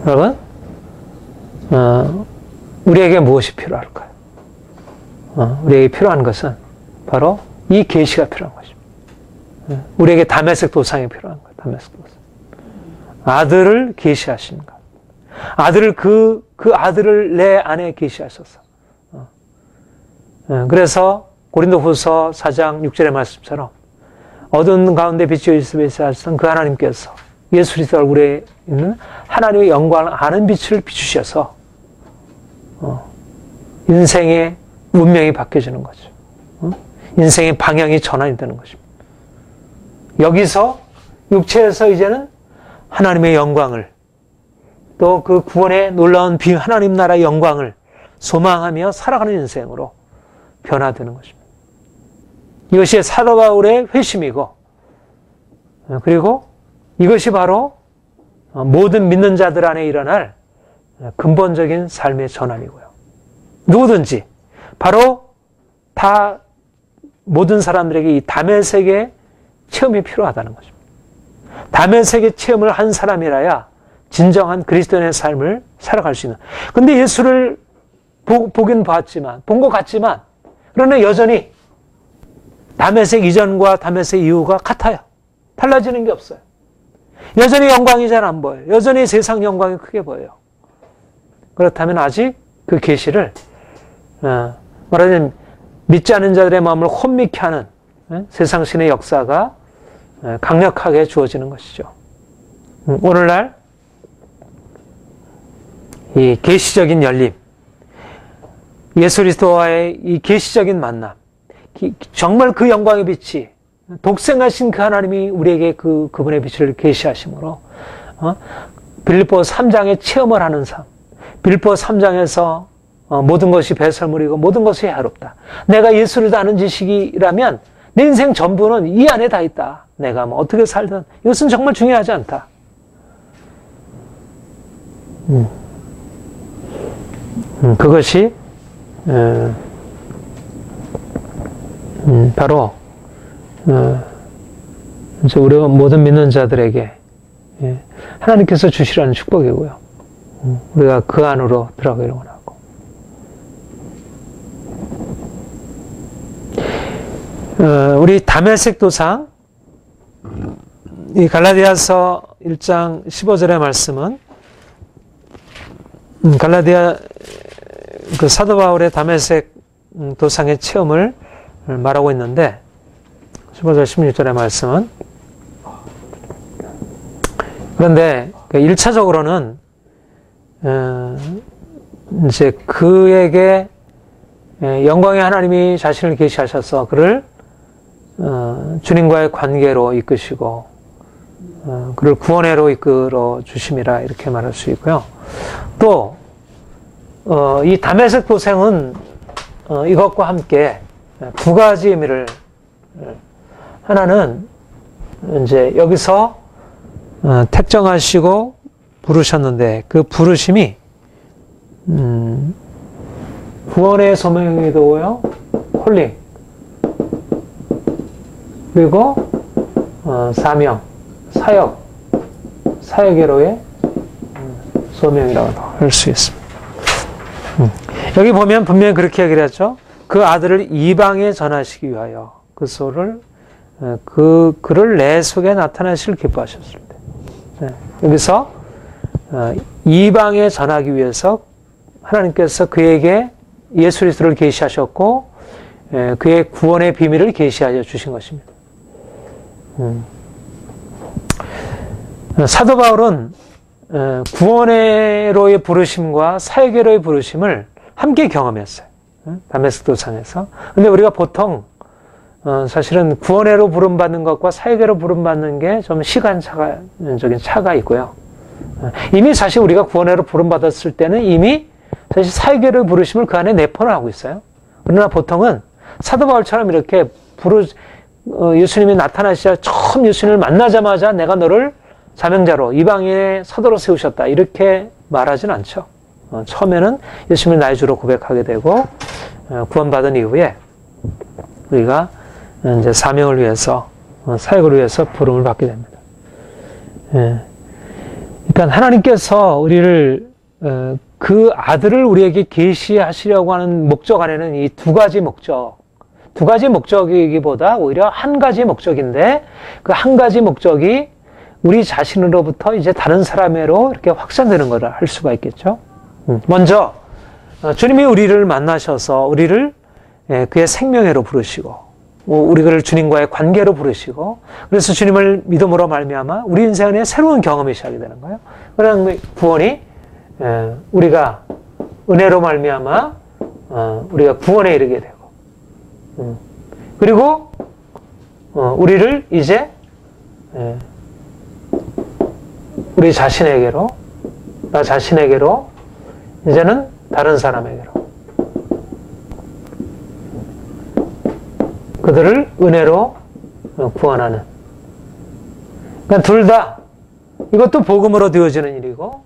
여러분, 우리에게 무엇이 필요할까요? 우리에게 필요한 것은 바로 이 계시가 필요한 것입니다. 우리에게 다메섹 도상이 필요한 거예요. 다메섹 도상. 아들을 계시하신 것. 아들을 그 아들을 내 안에 계시하셔서. 그래서 고린도후서 4장 6절의 말씀처럼 어두운 가운데 빛이 있으시던 그 하나님께서 예수 그리스도 얼굴에 있는 하나님의 영광을 아는 빛을 비추셔서 인생의 운명이 바뀌어지는 거죠. 인생의 방향이 전환이 되는 것입니다. 여기서 육체에서 이제는 하나님의 영광을 또 그 구원의 놀라운 하나님 나라의 영광을 소망하며 살아가는 인생으로 변화되는 것입니다. 이것이 사도 바울의 회심이고 그리고 이것이 바로 모든 믿는 자들 안에 일어날 근본적인 삶의 전환이고요. 누구든지 바로 다 모든 사람들에게 이 다메섹의 체험이 필요하다는 것입니다. 다메섹의 체험을 한 사람이라야 진정한 그리스도인의 삶을 살아갈 수 있는. 근데 예수를 보긴 봤지만, 본 것 같지만, 그러나 여전히 다메섹 이전과 다메섹 이후가 같아요. 달라지는 게 없어요. 여전히 영광이 잘 안 보여요. 여전히 세상 영광이 크게 보여요. 그렇다면 아직 그 계시를 말하자면 믿지 않는 자들의 마음을 혼미케 하는 세상 신의 역사가 강력하게 주어지는 것이죠. 오늘날 이 계시적인 열림, 예수 그리스도와의 이 계시적인 만남, 정말 그 영광의 빛이 독생하신 그 하나님이 우리에게 그분의 빛을 계시하심으로 빌립보 3장의 체험을 하는 삶, 빌립보 3장에서 모든 것이 배설물이고 모든 것이 해롭다. 내가 예수를 아는 지식이라면 내 인생 전부는 이 안에 다 있다. 내가 뭐 어떻게 살든 이것은 정말 중요하지 않다. 그것이 바로 이제 우리 모든 믿는 자들에게 하나님께서 주시라는 축복이고요. 우리가 그 안으로 들어가기를 원하고. 우리 다메섹 도상, 이 갈라디아서 1장 15절의 말씀은 갈라디아 그 사도 바울의 다메섹 도상의 체험을 말하고 있는데 15절 16절의 말씀은 그런데 1차적으로는 이제 그에게 영광의 하나님이 자신을 계시하셔서 그를 주님과의 관계로 이끄시고 그를 구원회로 이끌어 주심이라 이렇게 말할 수 있고요. 또 이 다메섹 도생은 이것과 함께 두 가지 의미를, 하나는 이제 여기서 택정하시고 부르셨는데 그 부르심이 구원의 소명이고요, 콜링, 그리고 사명, 사역계로의 소명이라고도 할 수 있습니다. 여기 보면 분명히 그렇게 얘기를 했죠. 그 아들을 이방에 전하시기 위하여 그 소를 그를 내 속에 나타나실 기뻐하셨을 때, 여기서 이방에 전하기 위해서 하나님께서 그에게 예수 그리스도를 계시하셨고 그의 구원의 비밀을 계시하여 주신 것입니다. 사도 바울은 구원회로의 부르심과 사역회로의 부르심을 함께 경험했어요. 다메섹 도상에서. 근데 우리가 보통 사실은 구원회로 부름받는 것과 사역회로 부름받는 게 좀 시간적인 차가 있고요. 이미 사실 우리가 구원회로 부름받았을 때는 이미 사실 사역회로의 부르심을 그 안에 내포를 하고 있어요. 그러나 보통은 사도 바울처럼 이렇게 예수님이 나타나시자 처음 예수님을 만나자마자 내가 너를 사명자로 이방인의 사도로 세우셨다 이렇게 말하진 않죠. 처음에는 예수님을 나의 주로 고백하게 되고 구원받은 이후에 우리가 이제 사명을 위해서 사역을 위해서 부름을 받게 됩니다. 그러니까 하나님께서 우리를 그 아들을 우리에게 계시하시려고 하는 목적 안에는 이 두 가지 목적이기보다 오히려 한 가지 목적인데 그 한 가지 목적이 우리 자신으로부터 이제 다른 사람으로 이렇게 확산되는 것을 할 수가 있겠죠. 먼저 주님이 우리를 만나셔서 우리를 그의 생명회로 부르시고 우리를 주님과의 관계로 부르시고 그래서 주님을 믿음으로 말미암아 우리 인생 안에 새로운 경험이 시작이 되는 거예요. 그런 구원이 우리가 은혜로 말미암아 우리가 구원에 이르게 되고 그리고 우리를 이제 우리 자신에게로 나 자신에게로 이제는 다른 사람에게로 그들을 은혜로 구원하는 그러니까 둘 다 이것도 복음으로 되어지는 일이고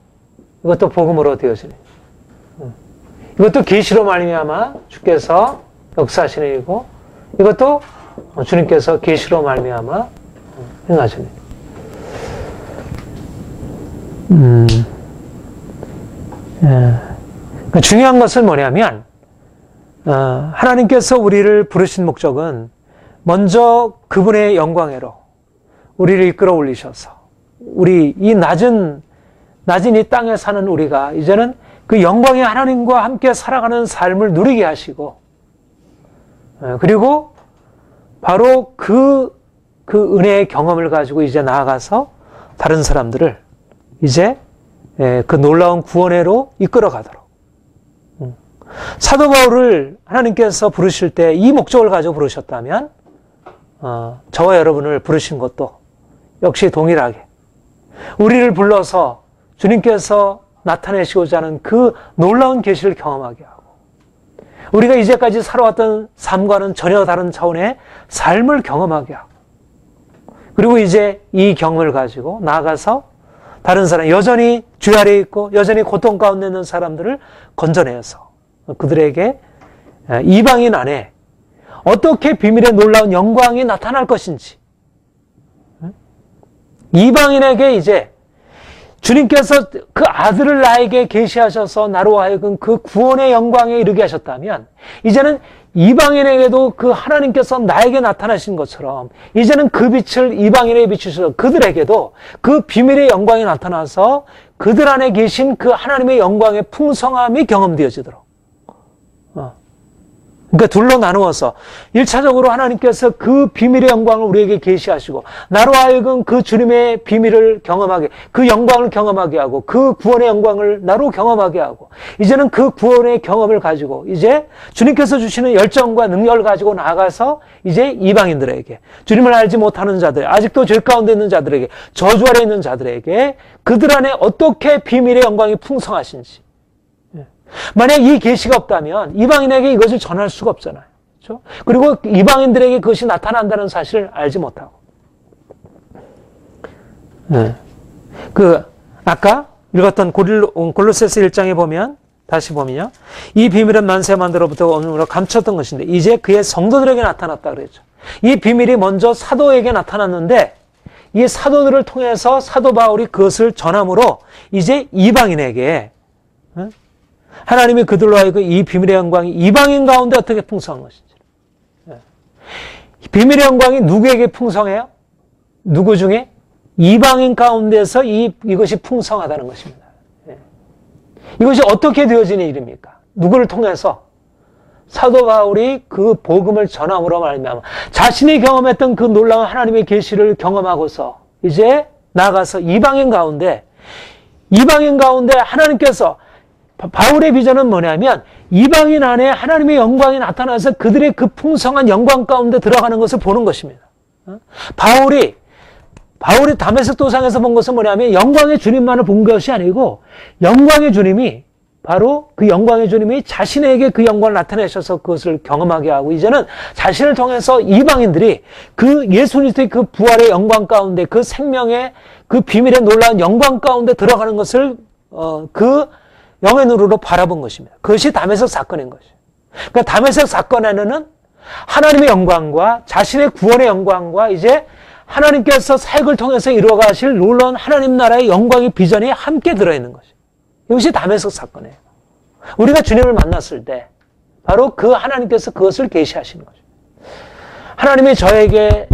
이것도 복음으로 되어지는 일. 이것도 계시로 말미암아 주께서 역사하시는 일이고 이것도 주님께서 계시로 말미암아 행하시는 일. 중요한 것은 뭐냐면 하나님께서 우리를 부르신 목적은 먼저 그분의 영광으로 우리를 이끌어 올리셔서 우리 이 낮은 이 땅에 사는 우리가 이제는 그 영광의 하나님과 함께 살아가는 삶을 누리게 하시고 그리고 바로 그 은혜의 경험을 가지고 이제 나아가서 다른 사람들을 이제 그 놀라운 구원회로 이끌어 가도록 사도 바울을 하나님께서 부르실 때 이 목적을 가지고 부르셨다면 저와 여러분을 부르신 것도 역시 동일하게 우리를 불러서 주님께서 나타내시고자 하는 그 놀라운 계시를 경험하게 하고 우리가 이제까지 살아왔던 삶과는 전혀 다른 차원의 삶을 경험하게 하고 그리고 이제 이 경험을 가지고 나아가서 다른 사람, 여전히 죄 아래에 있고 여전히 고통 가운데 있는 사람들을 건져내서 그들에게 이방인 안에 어떻게 비밀의 놀라운 영광이 나타날 것인지 이방인에게 이제 주님께서 그 아들을 나에게 계시하셔서 나로 하여금 그 구원의 영광에 이르게 하셨다면 이제는 이방인에게도 그 하나님께서 나에게 나타나신 것처럼 이제는 그 빛을 이방인에게 비추셔서 그들에게도 그 비밀의 영광이 나타나서 그들 안에 계신 그 하나님의 영광의 풍성함이 경험되어지도록 그러니까 둘로 나누어서 1차적으로 하나님께서 그 비밀의 영광을 우리에게 계시하시고 나로 하여금 그 주님의 비밀을 경험하게, 그 영광을 경험하게 하고 그 구원의 영광을 나로 경험하게 하고, 이제는 그 구원의 경험을 가지고 이제 주님께서 주시는 열정과 능력을 가지고 나아가서 이제 이방인들에게, 주님을 알지 못하는 자들, 아직도 죄 가운데 있는 자들에게, 저주 아래 있는 자들에게 그들 안에 어떻게 비밀의 영광이 풍성하신지, 만약 이 계시가 없다면 이방인에게 이것을 전할 수가 없잖아요. 그렇죠? 그리고 이방인들에게 그것이 나타난다는 사실을 알지 못하고. 아까 읽었던 골로새서 1장에 보면, 다시 보면요. 이 비밀은 만세 만들어부터 오늘로 감췄던 것인데 이제 그의 성도들에게 나타났다 그랬죠. 이 비밀이 먼저 사도에게 나타났는데 이 사도들을 통해서 사도 바울이 그것을 전함으로 이제 이방인에게, 하나님이 그들로 하여금 이 비밀의 영광이 이방인 가운데 어떻게 풍성한 것인지. 비밀의 영광이 누구에게 풍성해요? 누구 중에? 이방인 가운데서 이것이 풍성하다는 것입니다. 이것이 어떻게 되어지는 일입니까? 누구를 통해서? 사도 바울이 그 복음을 전함으로 말미암아 자신이 경험했던 그 놀라운 하나님의 계시를 경험하고서 이제 나가서 이방인 가운데 하나님께서, 바울의 비전은 뭐냐면 이방인 안에 하나님의 영광이 나타나서 그들의 그 풍성한 영광 가운데 들어가는 것을 보는 것입니다. 바울이 다메섹 도상에서 본 것은 뭐냐면 영광의 주님만을 본 것이 아니고 영광의 주님이, 바로 그 영광의 주님이 자신에게 그 영광을 나타내셔서 그것을 경험하게 하고, 이제는 자신을 통해서 이방인들이 그 예수 그리스도의 그 부활의 영광 가운데, 그 생명의 그 비밀의 놀라운 영광 가운데 들어가는 것을 그 영의 눈으로 바라본 것입니다. 그것이 다메섹 사건인 것이죠. 그러니까 다메섹 사건에는 하나님의 영광과 자신의 구원의 영광과 이제 하나님께서 사역을 통해서 이루어가실 놀라운 하나님 나라의 영광의 비전이 함께 들어있는 것이죠. 이것이 다메섹 사건이에요. 우리가 주님을 만났을 때 바로 그 하나님께서 그것을 계시하시는 거죠. 하나님이 저에게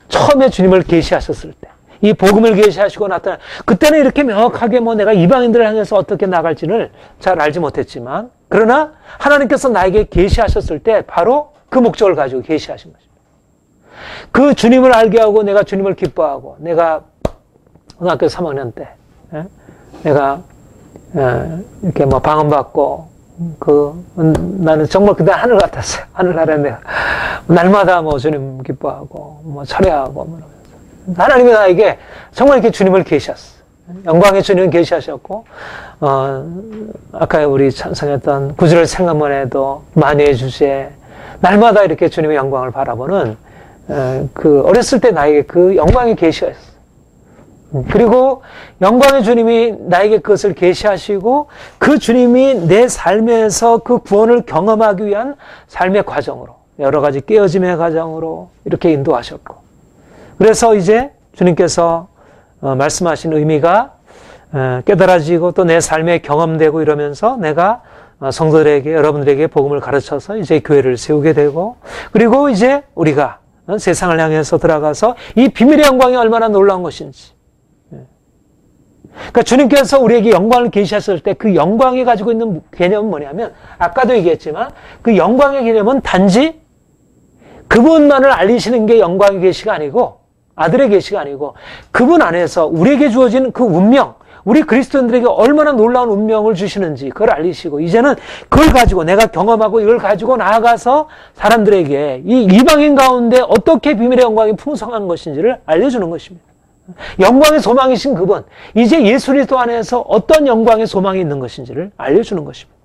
처음에 주님을 계시하셨을 때, 이 복음을 계시하시고 나타나, 그때는 이렇게 명확하게 내가 이방인들을 향해서 어떻게 나갈지를 잘 알지 못했지만, 그러나 하나님께서 나에게 계시하셨을 때 바로 그 목적을 가지고 계시하신 것입니다. 그 주님을 알게 하고 내가 주님을 기뻐하고, 내가 고등학교 3학년 때 내가 이렇게 방언받고, 나는 정말 그때 하늘 같았어요. 하늘나라에 내가 날마다 주님 기뻐하고 철회하고 하나님이 나에게 정말 이렇게 주님을 계시했어요. 영광의 주님을 계시하셨고, 아까 우리 찬송했던 구절을 생각만 해도 만유의 주제, 날마다 이렇게 주님의 영광을 바라보는 그 어렸을 때 나에게 그 영광의 계시였어요. 그리고 영광의 주님이 나에게 그것을 계시하시고 그 주님이 내 삶에서 그 구원을 경험하기 위한 삶의 과정으로, 여러 가지 깨어짐의 과정으로 이렇게 인도하셨고, 그래서 이제 주님께서 말씀하신 의미가 깨달아지고 또 내 삶에 경험되고 이러면서 내가 성도들에게, 여러분들에게 복음을 가르쳐서 이제 교회를 세우게 되고, 그리고 이제 우리가 세상을 향해서 들어가서 이 비밀의 영광이 얼마나 놀라운 것인지. 그러니까 주님께서 우리에게 영광을 계시했을 때 그 영광이 가지고 있는 개념은 뭐냐면, 아까도 얘기했지만 그 영광의 개념은 단지 그분만을 알리시는 게 영광의 계시가 아니고, 아들의 계시가 아니고, 그분 안에서 우리에게 주어진 그 운명, 우리 그리스도인들에게 얼마나 놀라운 운명을 주시는지 그걸 알리시고, 이제는 그걸 가지고 내가 경험하고 이걸 가지고 나아가서 사람들에게 이 이방인 가운데 어떻게 비밀의 영광이 풍성한 것인지를 알려주는 것입니다. 영광의 소망이신 그분, 이제 예수 그리스도 안에서 어떤 영광의 소망이 있는 것인지를 알려주는 것입니다.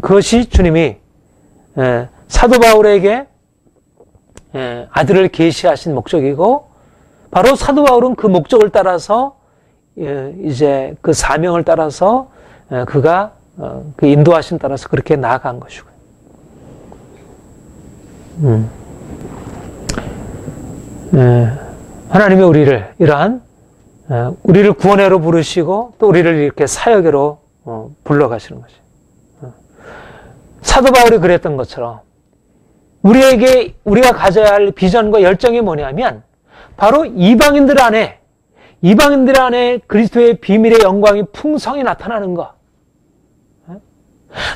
그것이 주님이 사도 바울에게 아들을 계시하신 목적이고, 바로 사도 바울은 그 목적을 따라서 이제 그 사명을 따라서 그가 그 인도하심 따라서 그렇게 나아간 것이고요. 하나님이 우리를 이러한 우리를 구원회로 부르시고 또 우리를 이렇게 사역회로 불러가시는 것이에요. 사도 바울이 그랬던 것처럼 우리에게 우리가 가져야 할 비전과 열정이 뭐냐면 바로 이방인들 안에 그리스도의 비밀의 영광이 풍성히 나타나는 것.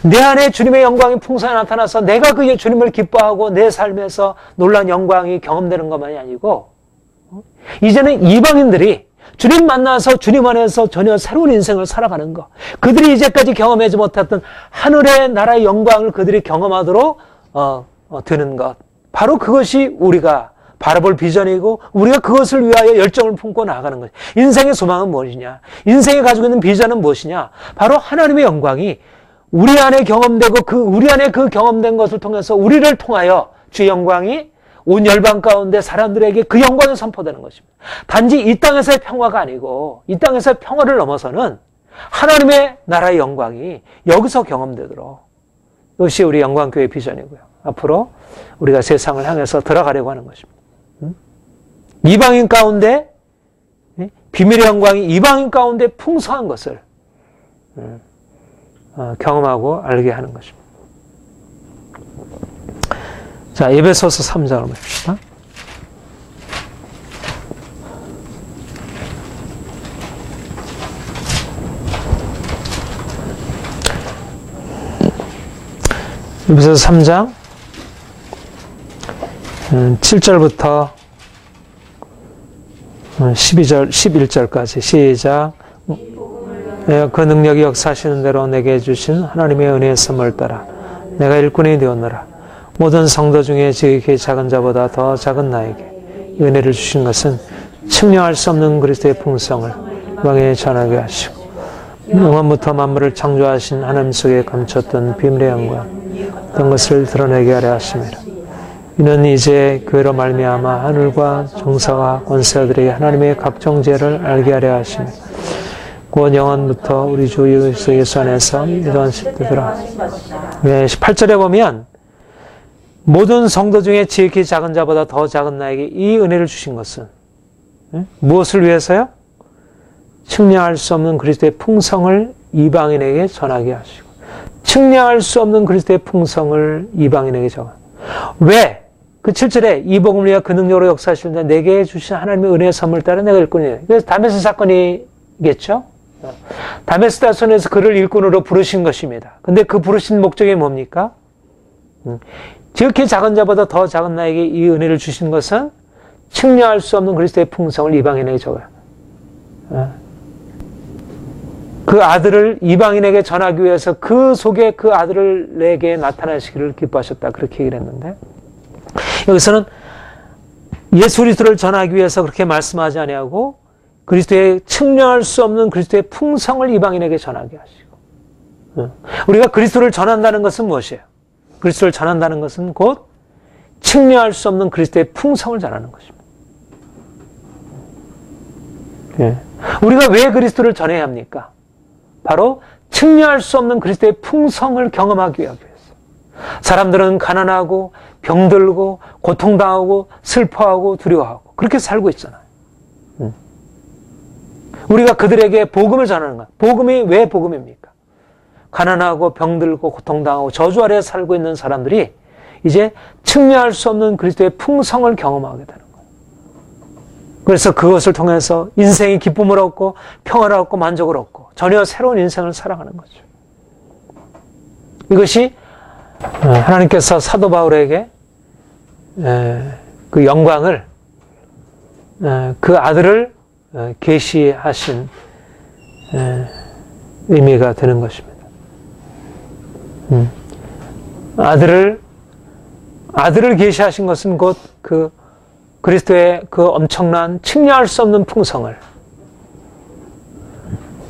내 안에 주님의 영광이 풍성히 나타나서 내가 그 주님을 기뻐하고 내 삶에서 놀라운 영광이 경험되는 것만이 아니고 이제는 이방인들이 주님 만나서 주님 안에서 전혀 새로운 인생을 살아가는 것, 그들이 이제까지 경험하지 못했던 하늘의 나라의 영광을 그들이 경험하도록 되는 것, 바로 그것이 우리가 바라볼 비전이고 우리가 그것을 위하여 열정을 품고 나아가는 거죠. 인생의 소망은 무엇이냐? 인생이 가지고 있는 비전은 무엇이냐? 바로 하나님의 영광이 우리 안에 경험되고 우리 안에 그 경험된 것을 통해서 우리를 통하여 주의 영광이 온 열방 가운데 사람들에게 그 영광이 선포되는 것입니다. 단지 이 땅에서의 평화가 아니고 이 땅에서의 평화를 넘어서는 하나님의 나라의 영광이 여기서 경험되도록, 이것이 우리 영광교회 비전이고요. 앞으로 우리가 세상을 향해서 들어가려고 하는 것입니다. 이방인 가운데 비밀의 영광이 이방인 가운데 풍성한 것을 경험하고 알게 하는 것입니다. 자, 에베소서 3장을 봅시다. 에베소서 3장 7절부터 12절, 11절까지 시작. 그 능력이 역사하시는 대로 내게 주신 하나님의 은혜의 선물 따라 내가 일꾼이 되었노라. 모든 성도 중에 지극히 작은 자보다 더 작은 나에게 이 은혜를 주신 것은 측량할 수 없는 그리스도의 풍성을 왕에 전하게 하시고 영원부터 만물을 창조하신 하나님 속에 감췄던 비밀의 영광 어떤 것을 드러내게 하려 하심이라. 이는 이제 교회로 말미암아 하늘과 정사와 권세들에게 하나님의 각종 죄를 알게 하려 하심이라. 곧 영원부터 우리 주 예수 안에서 이러한 시대들아. 8절에 보면 모든 성도 중에 지극히 작은 자보다 더 작은 나에게 이 은혜를 주신 것은 무엇을 위해서요? 측량할 수 없는 그리스도의 풍성을 이방인에게 전하게 하시고, 측량할 수 없는 그리스도의 풍성을 이방인에게 전하게. 왜? 그 7절에 이 복음을 위하여 그 능력으로 역사하시는데 내게 주신 하나님의 은혜의 선물 따라 내가 일꾼이에요. 그래서 다메스 사건이겠죠? 다메스 다손에서 그를 일꾼으로 부르신 것입니다. 근데 그 부르신 목적이 뭡니까? 지극히 작은 자보다 더 작은 나에게 이 은혜를 주신 것은 측량할 수 없는 그리스도의 풍성을 이방인에게 적어요. 그 아들을 이방인에게 전하기 위해서 그 속에 그 아들을 내게 나타내시기를 기뻐하셨다. 그렇게 얘기를 했는데, 여기서는 예수 그리스도를 전하기 위해서 그렇게 말씀하지 아니하고 그리스도의 측량할 수 없는 그리스도의 풍성을 이방인에게 전하게 하시고, 우리가 그리스도를 전한다는 것은 무엇이에요? 그리스도를 전한다는 것은 곧 측량할 수 없는 그리스도의 풍성을 전하는 것입니다. 우리가 왜 그리스도를 전해야 합니까? 바로 측량할 수 없는 그리스도의 풍성을 경험하기 위해서. 사람들은 가난하고 병들고 고통당하고 슬퍼하고 두려워하고 그렇게 살고 있잖아요. 우리가 그들에게 복음을 전하는 거예요. 복음이 왜 복음입니까? 가난하고 병들고 고통당하고 저주 아래에 살고 있는 사람들이 이제 측량할 수 없는 그리스도의 풍성을 경험하게 되는 거예요. 그래서 그것을 통해서 인생의 기쁨을 얻고 평화를 얻고 만족을 얻고 전혀 새로운 인생을 살아가는 거죠. 이것이 하나님께서 사도 바울에게 그 영광을, 그 아들을 계시하신 의미가 되는 것입니다. 아들을 계시하신 것은 곧 그 그리스도의 그 엄청난 측량할 수 없는 풍성을.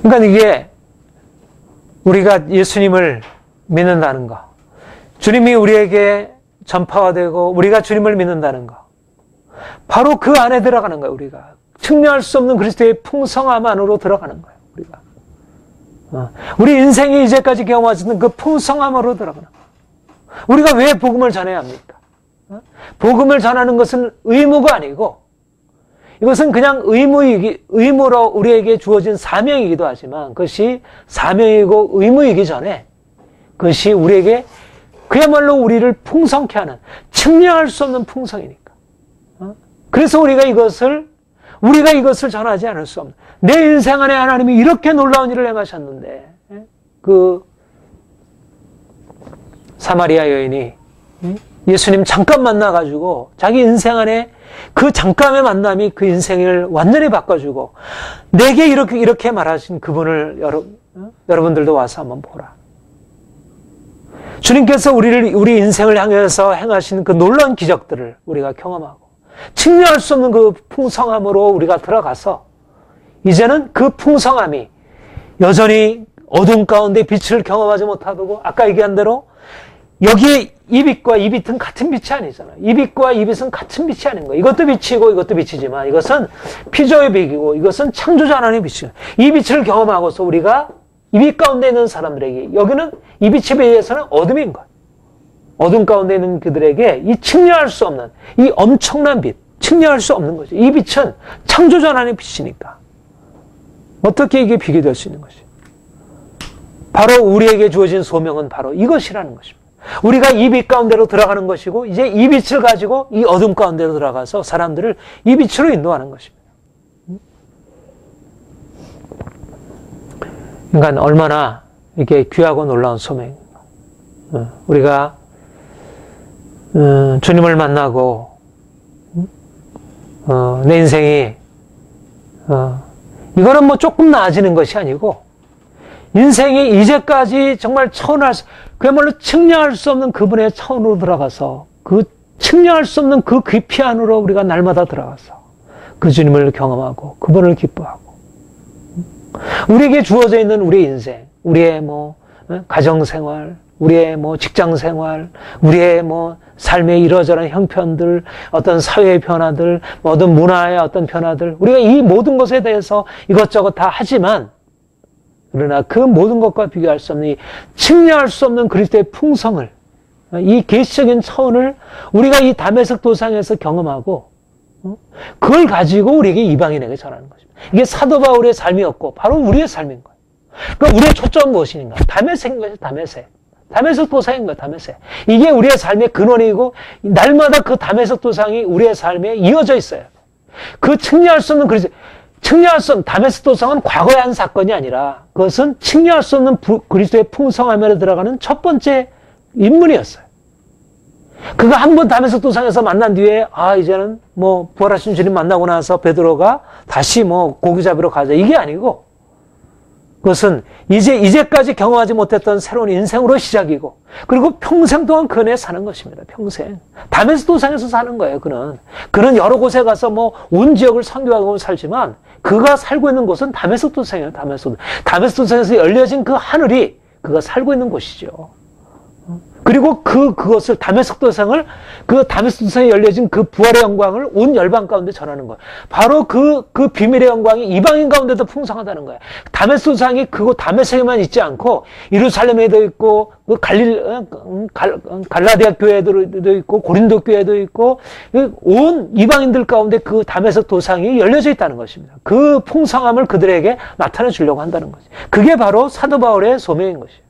그러니까 이게 우리가 예수님을 믿는다는 것, 주님이 우리에게 전파가 되고 우리가 주님을 믿는다는 것, 바로 그 안에 들어가는 거예요. 우리가 측량할 수 없는 그리스도의 풍성함 안으로 들어가는 거예요. 우리 인생이 이제까지 경험하셨던 그 풍성함으로 들어가는 거예요. 우리가 왜 복음을 전해야 합니까? 복음을 전하는 것은 의무가 아니고 이것은 그냥 의무로 우리에게 주어진 사명이기도 하지만 그것이 사명이고 의무이기 전에 그것이 우리에게 그야말로 우리를 풍성케 하는, 측량할 수 없는 풍성이니까. 그래서 우리가 이것을 전하지 않을 수 없는, 내 인생 안에 하나님이 이렇게 놀라운 일을 행하셨는데 사마리아 여인이 예수님 잠깐 만나가지고 자기 인생 안에 그 잠깐의 만남이 그 인생을 완전히 바꿔주고 내게 이렇게 말하신 그분을 여러분들도 와서 한번 보라. 주님께서 우리 인생을 향해서 행하신 그 놀라운 기적들을 우리가 경험하고 측량할 수 없는 그 풍성함으로 우리가 들어가서 이제는 그 풍성함이 여전히 어둠 가운데 빛을 경험하지 못하고 아까 얘기한 대로 여기에 이 빛과 이 빛은 같은 빛이 아니잖아요. 이 빛과 이 빛은 같은 빛이 아닌 거예요. 이것도 빛이고 이것도 빛이지만 이것은 피조의 빛이고 이것은 창조자 하나님의 빛이에요. 이 빛을 경험하고서 우리가 이 빛 가운데 있는 사람들에게 여기는 이 빛에 비해서는 어둠인 거예요. 어둠 가운데 있는 그들에게 이 측량할 수 없는 이 엄청난 빛, 측량할 수 없는 거죠. 이 빛은 창조자 하나님의 빛이니까 어떻게 이게 비교될 수 있는 것이죠. 바로 우리에게 주어진 소명은 바로 이것이라는 것입니다. 우리가 이 빛 가운데로 들어가는 것이고 이제 이 빛을 가지고 이 어둠 가운데로 들어가서 사람들을 이 빛으로 인도하는 것입니다. 그러니까 얼마나 이게 귀하고 놀라운 소명입니다. 우리가 주님을 만나고 내 인생이 이거는 뭐 조금 나아지는 것이 아니고 인생이 이제까지 정말 그야말로 측량할 수 없는 그분의 차원으로 들어가서 그 측량할 수 없는 그 깊이 안으로 우리가 날마다 들어가서 그 주님을 경험하고 그분을 기뻐하고 우리에게 주어져 있는 우리의 인생, 우리의 가정생활, 우리의 직장생활, 우리의 삶의 이러저러한 형편들, 어떤 사회의 변화들, 어떤 문화의 어떤 변화들, 우리가 이 모든 것에 대해서 이것저것 다 하지만 그러나 그 모든 것과 비교할 수 없는 측량할 수 없는 그리스도의 풍성을 이 계시적인 차원을 우리가 이 다메섹 도상에서 경험하고 그걸 가지고 우리에게 이방인에게 전하는 것입니다. 이게 사도 바울의 삶이었고 바로 우리의 삶인 거예요. 그러니까 우리의 초점은 무엇인가? 다메섹인 것이죠. 다메섹 도상인 거예요. 다메섹. 이게 우리의 삶의 근원이고 날마다 그 다메섹 도상이 우리의 삶에 이어져 있어요. 그 측량할 수 없는 다메섹 도상은 과거의 한 사건이 아니라 그것은 측량할 수 없는 그리스도의 풍성함에 들어가는 첫 번째 인물이었어요. 그가 한 번 다메섹 도상에서 만난 뒤에 이제는 부활하신 주님 만나고 나서 베드로가 다시 고기 잡으러 가자 이게 아니고 그것은 이제까지 경험하지 못했던 새로운 인생으로 시작이고 그리고 평생 동안 그 안에 사는 것입니다. 평생. 다메섹 도상에서 사는 거예요. 그는 여러 곳에 가서 온 지역을 선교하고 살지만 그가 살고 있는 곳은 다메섹 도상이에요. 다메섹 도상에서 열려진 그 하늘이 그가 살고 있는 곳이죠. 그리고 그것을 다메섹 도상에 열려진 그 부활의 영광을 온 열방 가운데 전하는 거예요. 바로 그 비밀의 영광이 이방인 가운데도 풍성하다는 거예요. 다메섹 도상이 그곳 다메섹에만 있지 않고 예루살렘에도 있고 갈라디아 교회도 있고 고린도 교회도 있고 온 이방인들 가운데 그 다메섹 도상이 열려져 있다는 것입니다. 그 풍성함을 그들에게 나타내 주려고 한다는 거죠. 그게 바로 사도 바울의 소명인 것이에요.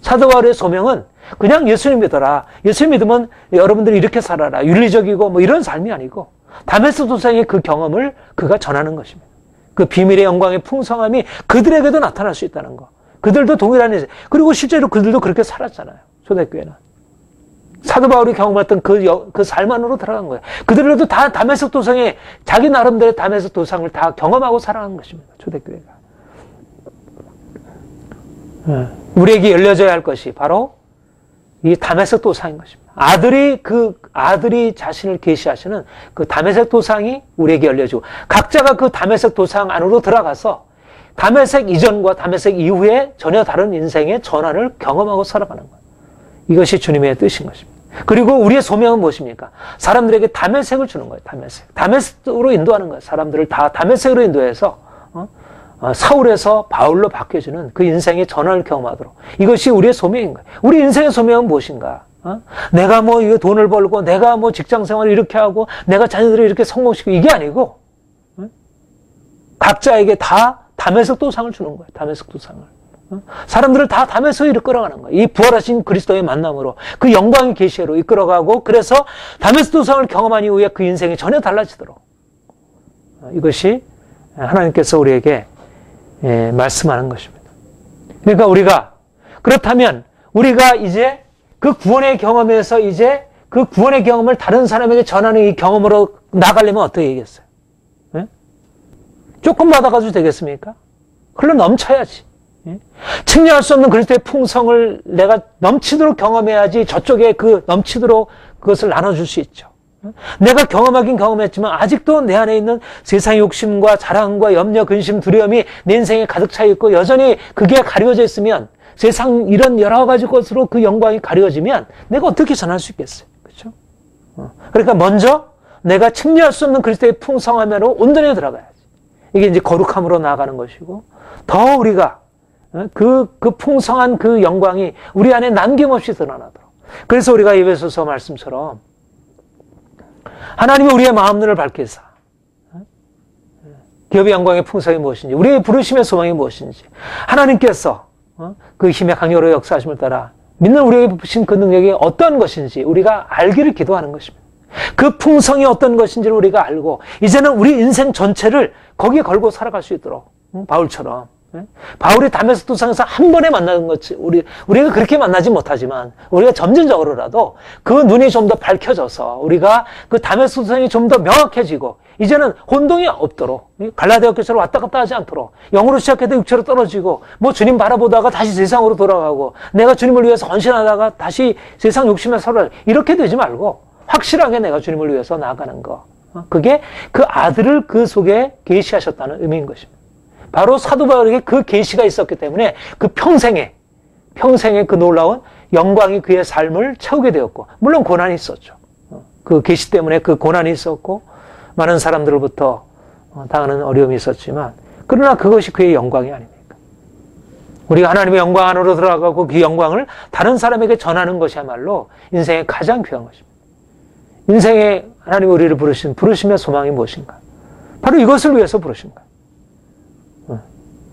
사도 바울의 소명은 그냥 예수님 믿어라. 예수님 믿으면 여러분들이 이렇게 살아라. 윤리적이고 이런 삶이 아니고 다메섹 도상의 그 경험을 그가 전하는 것입니다. 그 비밀의 영광의 풍성함이 그들에게도 나타날 수 있다는 거. 그들도 동일한 인생. 그리고 실제로 그들도 그렇게 살았잖아요. 초대교회는. 사도 바울이 경험했던 그 삶 안으로 들어간 거예요. 그들도 다 다메섹 도상에 자기 나름대로 다메섹 도상을 다 경험하고 살아간 것입니다. 초대교회가. 우리에게 열려져야 할 것이 바로 이 다메섹 도상인 것입니다. 아들이 자신을 계시하시는 그 다메섹 도상이 우리에게 열려지고 각자가 그 다메섹 도상 안으로 들어가서 다메섹 이전과 다메섹 이후에 전혀 다른 인생의 전환을 경험하고 살아가는 거예요. 이것이 주님의 뜻인 것입니다. 그리고 우리의 소명은 무엇입니까? 사람들에게 다메섹을 주는 거예요. 다메섹으로 인도하는 거예요. 사람들을 다 다메섹으로 인도해서 사울에서 바울로 바뀌어지는 그 인생의 전환을 경험하도록 이것이 우리의 소명인 거예요. 우리 인생의 소명은 무엇인가? 내가 이거 돈을 벌고 내가 직장 생활을 이렇게 하고 내가 자녀들을 이렇게 성공시키고 이게 아니고 각자에게 다 다메섹 도상을 주는 거예요. 다메섹 도상을. 사람들을 다 다메섹으로 이끌어가는 거예요. 이 부활하신 그리스도의 만남으로 그 영광의 계시로 이끌어가고 그래서 다메섹 도상을 경험한 이후에 그 인생이 전혀 달라지도록 이것이 하나님께서 우리에게 말씀하는 것입니다. 그러니까 그렇다면 우리가 이제 그 구원의 경험에서 이제 그 구원의 경험을 다른 사람에게 전하는 이 경험으로 나가려면 어떻게 되겠어요? 예? 조금 받아가지고 되겠습니까? 흘러 넘쳐야지. 예? 측량할 수 없는 그리스도의 풍성을 내가 넘치도록 경험해야지 저쪽에 그 넘치도록 그것을 나눠줄 수 있죠. 내가 경험하긴 경험했지만 아직도 내 안에 있는 세상의 욕심과 자랑과 염려, 근심, 두려움이 내 인생에 가득 차 있고 여전히 그게 가려져 있으면 세상 이런 여러 가지 것으로 그 영광이 가려지면 내가 어떻게 전할 수 있겠어요? 그렇죠? 그러니까 먼저 내가 측량할 수 없는 그리스도의 풍성함으로 온전히 들어가야지. 이게 이제 거룩함으로 나아가는 것이고 더 우리가 그 풍성한 그 영광이 우리 안에 남김없이 드러나도록. 그래서 우리가 에베소서 말씀처럼 하나님이 우리의 마음눈을 밝게 해서 기업의 영광의 풍성이 무엇인지, 우리의 부르심의 소망이 무엇인지, 하나님께서 그 힘의 강력으로 역사하심을 따라 믿는 우리에게 부신 그 능력이 어떤 것인지 우리가 알기를 기도하는 것입니다. 그 풍성이 어떤 것인지를 우리가 알고 이제는 우리 인생 전체를 거기에 걸고 살아갈 수 있도록, 바울처럼. 바울이 다메섹 도상에서 한 번에 만나는 것이 우리가 그렇게 만나지 못하지만 우리가 점진적으로라도 그 눈이 좀 더 밝혀져서 우리가 그 다메섹 도상이 좀 더 명확해지고 이제는 혼동이 없도록, 갈라디아 교회처럼 왔다 갔다 하지 않도록, 영으로 시작해도 육체로 떨어지고 뭐 주님 바라보다가 다시 세상으로 돌아가고 내가 주님을 위해서 헌신하다가 다시 세상 욕심에 살아, 이렇게 되지 말고 확실하게 내가 주님을 위해서 나아가는 거, 그게 그 아들을 그 속에 계시하셨다는 의미인 것입니다. 바로 사도 바울에게 그 계시가 있었기 때문에 그 평생에 그 놀라운 영광이 그의 삶을 채우게 되었고, 물론 고난이 있었죠. 그 계시 때문에 그 고난이 있었고 많은 사람들로부터 당하는 어려움이 있었지만, 그러나 그것이 그의 영광이 아닙니까? 우리가 하나님의 영광 안으로 들어가고 그 영광을 다른 사람에게 전하는 것이야말로 인생의 가장 귀한 것입니다. 인생에 하나님이 우리를 부르신 부르심의 소망이 무엇인가? 바로 이것을 위해서 부르신 거예요.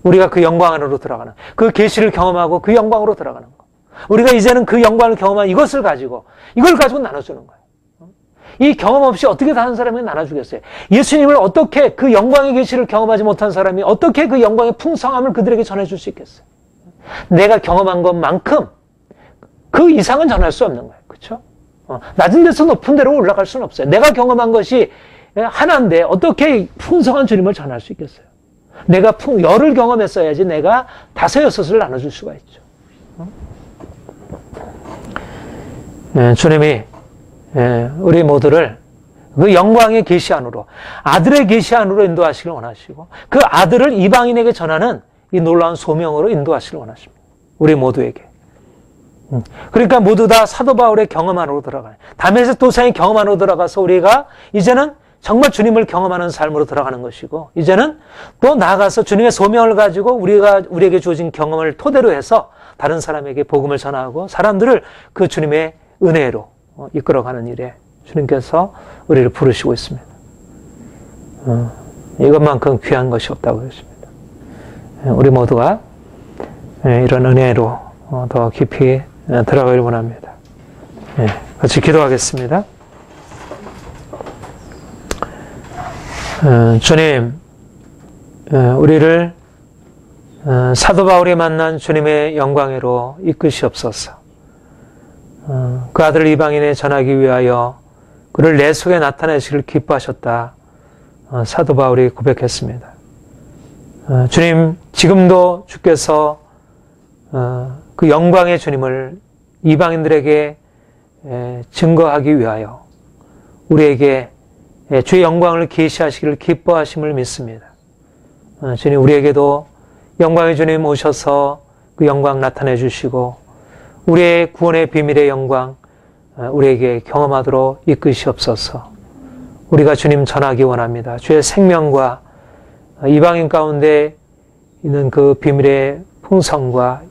우리가 그 영광 안으로 들어가는, 그 계시를 경험하고 그 영광으로 들어가는 거. 우리가 이제는 그 영광을 경험한 이것을 가지고, 이걸 가지고 나눠주는 거예요. 이 경험 없이 어떻게 다른 사람에게 나눠주겠어요? 예수님을 어떻게, 그 영광의 계시를 경험하지 못한 사람이 어떻게 그 영광의 풍성함을 그들에게 전해줄 수 있겠어요? 내가 경험한 것만큼 그 이상은 전할 수 없는 거예요. 그렇죠? 낮은 데서 높은 데로 올라갈 수는 없어요. 내가 경험한 것이 하나인데 어떻게 풍성한 주님을 전할 수 있겠어요? 내가 열을 경험했어야지 내가 다섯 여섯을 나눠줄 수가 있죠. 주님이 우리 모두를 그 영광의 계시 안으로, 아들의 계시 안으로 인도하시길 원하시고, 그 아들을 이방인에게 전하는 이 놀라운 소명으로 인도하시길 원하십니다. 우리 모두에게. 그러니까 모두 다 사도 바울의 경험 안으로 들어가요. 다메섹 도상의 경험 안으로 들어가서 우리가 이제는 정말 주님을 경험하는 삶으로 들어가는 것이고, 이제는 또 나아가서 주님의 소명을 가지고 우리에게 주어진 경험을 토대로 해서 다른 사람에게 복음을 전하고 사람들을 그 주님의 은혜로 이끌어가는 일에 주님께서 우리를 부르시고 있습니다. 이것만큼 귀한 것이 없다고 그랬습니다. 우리 모두가 이런 은혜로 더 깊이 들어가길 원합니다. 같이 기도하겠습니다. 주님, 우리를 사도 바울이 만난 주님의 영광으로 이끄시옵소서. 그 아들을 이방인에 전하기 위하여 그를 내 속에 나타내시기를 기뻐하셨다. 사도 바울이 고백했습니다. 주님, 지금도 주께서 그 영광의 주님을 이방인들에게 증거하기 위하여 우리에게 주의 영광을 계시하시기를 기뻐하심을 믿습니다. 주님, 우리에게도 영광의 주님 오셔서 그 영광 나타내 주시고 우리의 구원의 비밀의 영광 우리에게 경험하도록 이끄시옵소서. 우리가 주님 전하기 원합니다. 주의 생명과 이방인 가운데 있는 그 비밀의 풍성과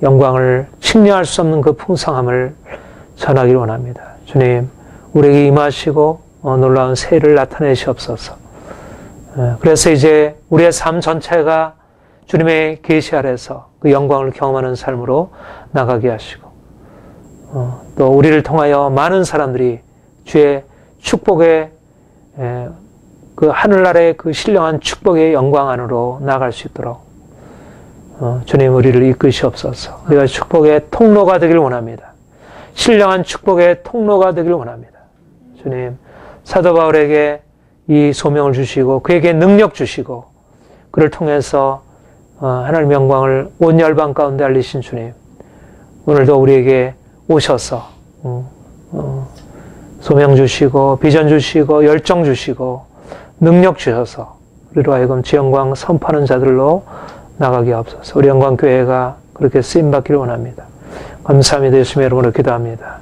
영광을 측량할 수 없는 그 풍성함을 전하기 원합니다. 주님, 우리에게 임하시고 놀라운 세를 나타내시옵소서. 그래서 이제 우리의 삶 전체가 주님의 계시 아래서 그 영광을 경험하는 삶으로 나가게 하시고, 또 우리를 통하여 많은 사람들이 주의 축복의 그 하늘나라의 그 신령한 축복의 영광 안으로 나갈 수 있도록 주님 우리를 이끄시옵소서. 우리가 축복의 통로가 되길 원합니다. 신령한 축복의 통로가 되길 원합니다. 주님, 사도 바울에게 이 소명을 주시고 그에게 능력 주시고 그를 통해서 하나님의 영광을 온 열방 가운데 알리신 주님, 오늘도 우리에게 오셔서 소명 주시고 비전 주시고 열정 주시고 능력 주셔서 우리로 하여금 주 영광 선포하는 자들로 나가게 하옵소서. 우리 영광교회가 그렇게 쓰임받기를 원합니다. 감사합니다. 예수님의 이름으로 기도합니다.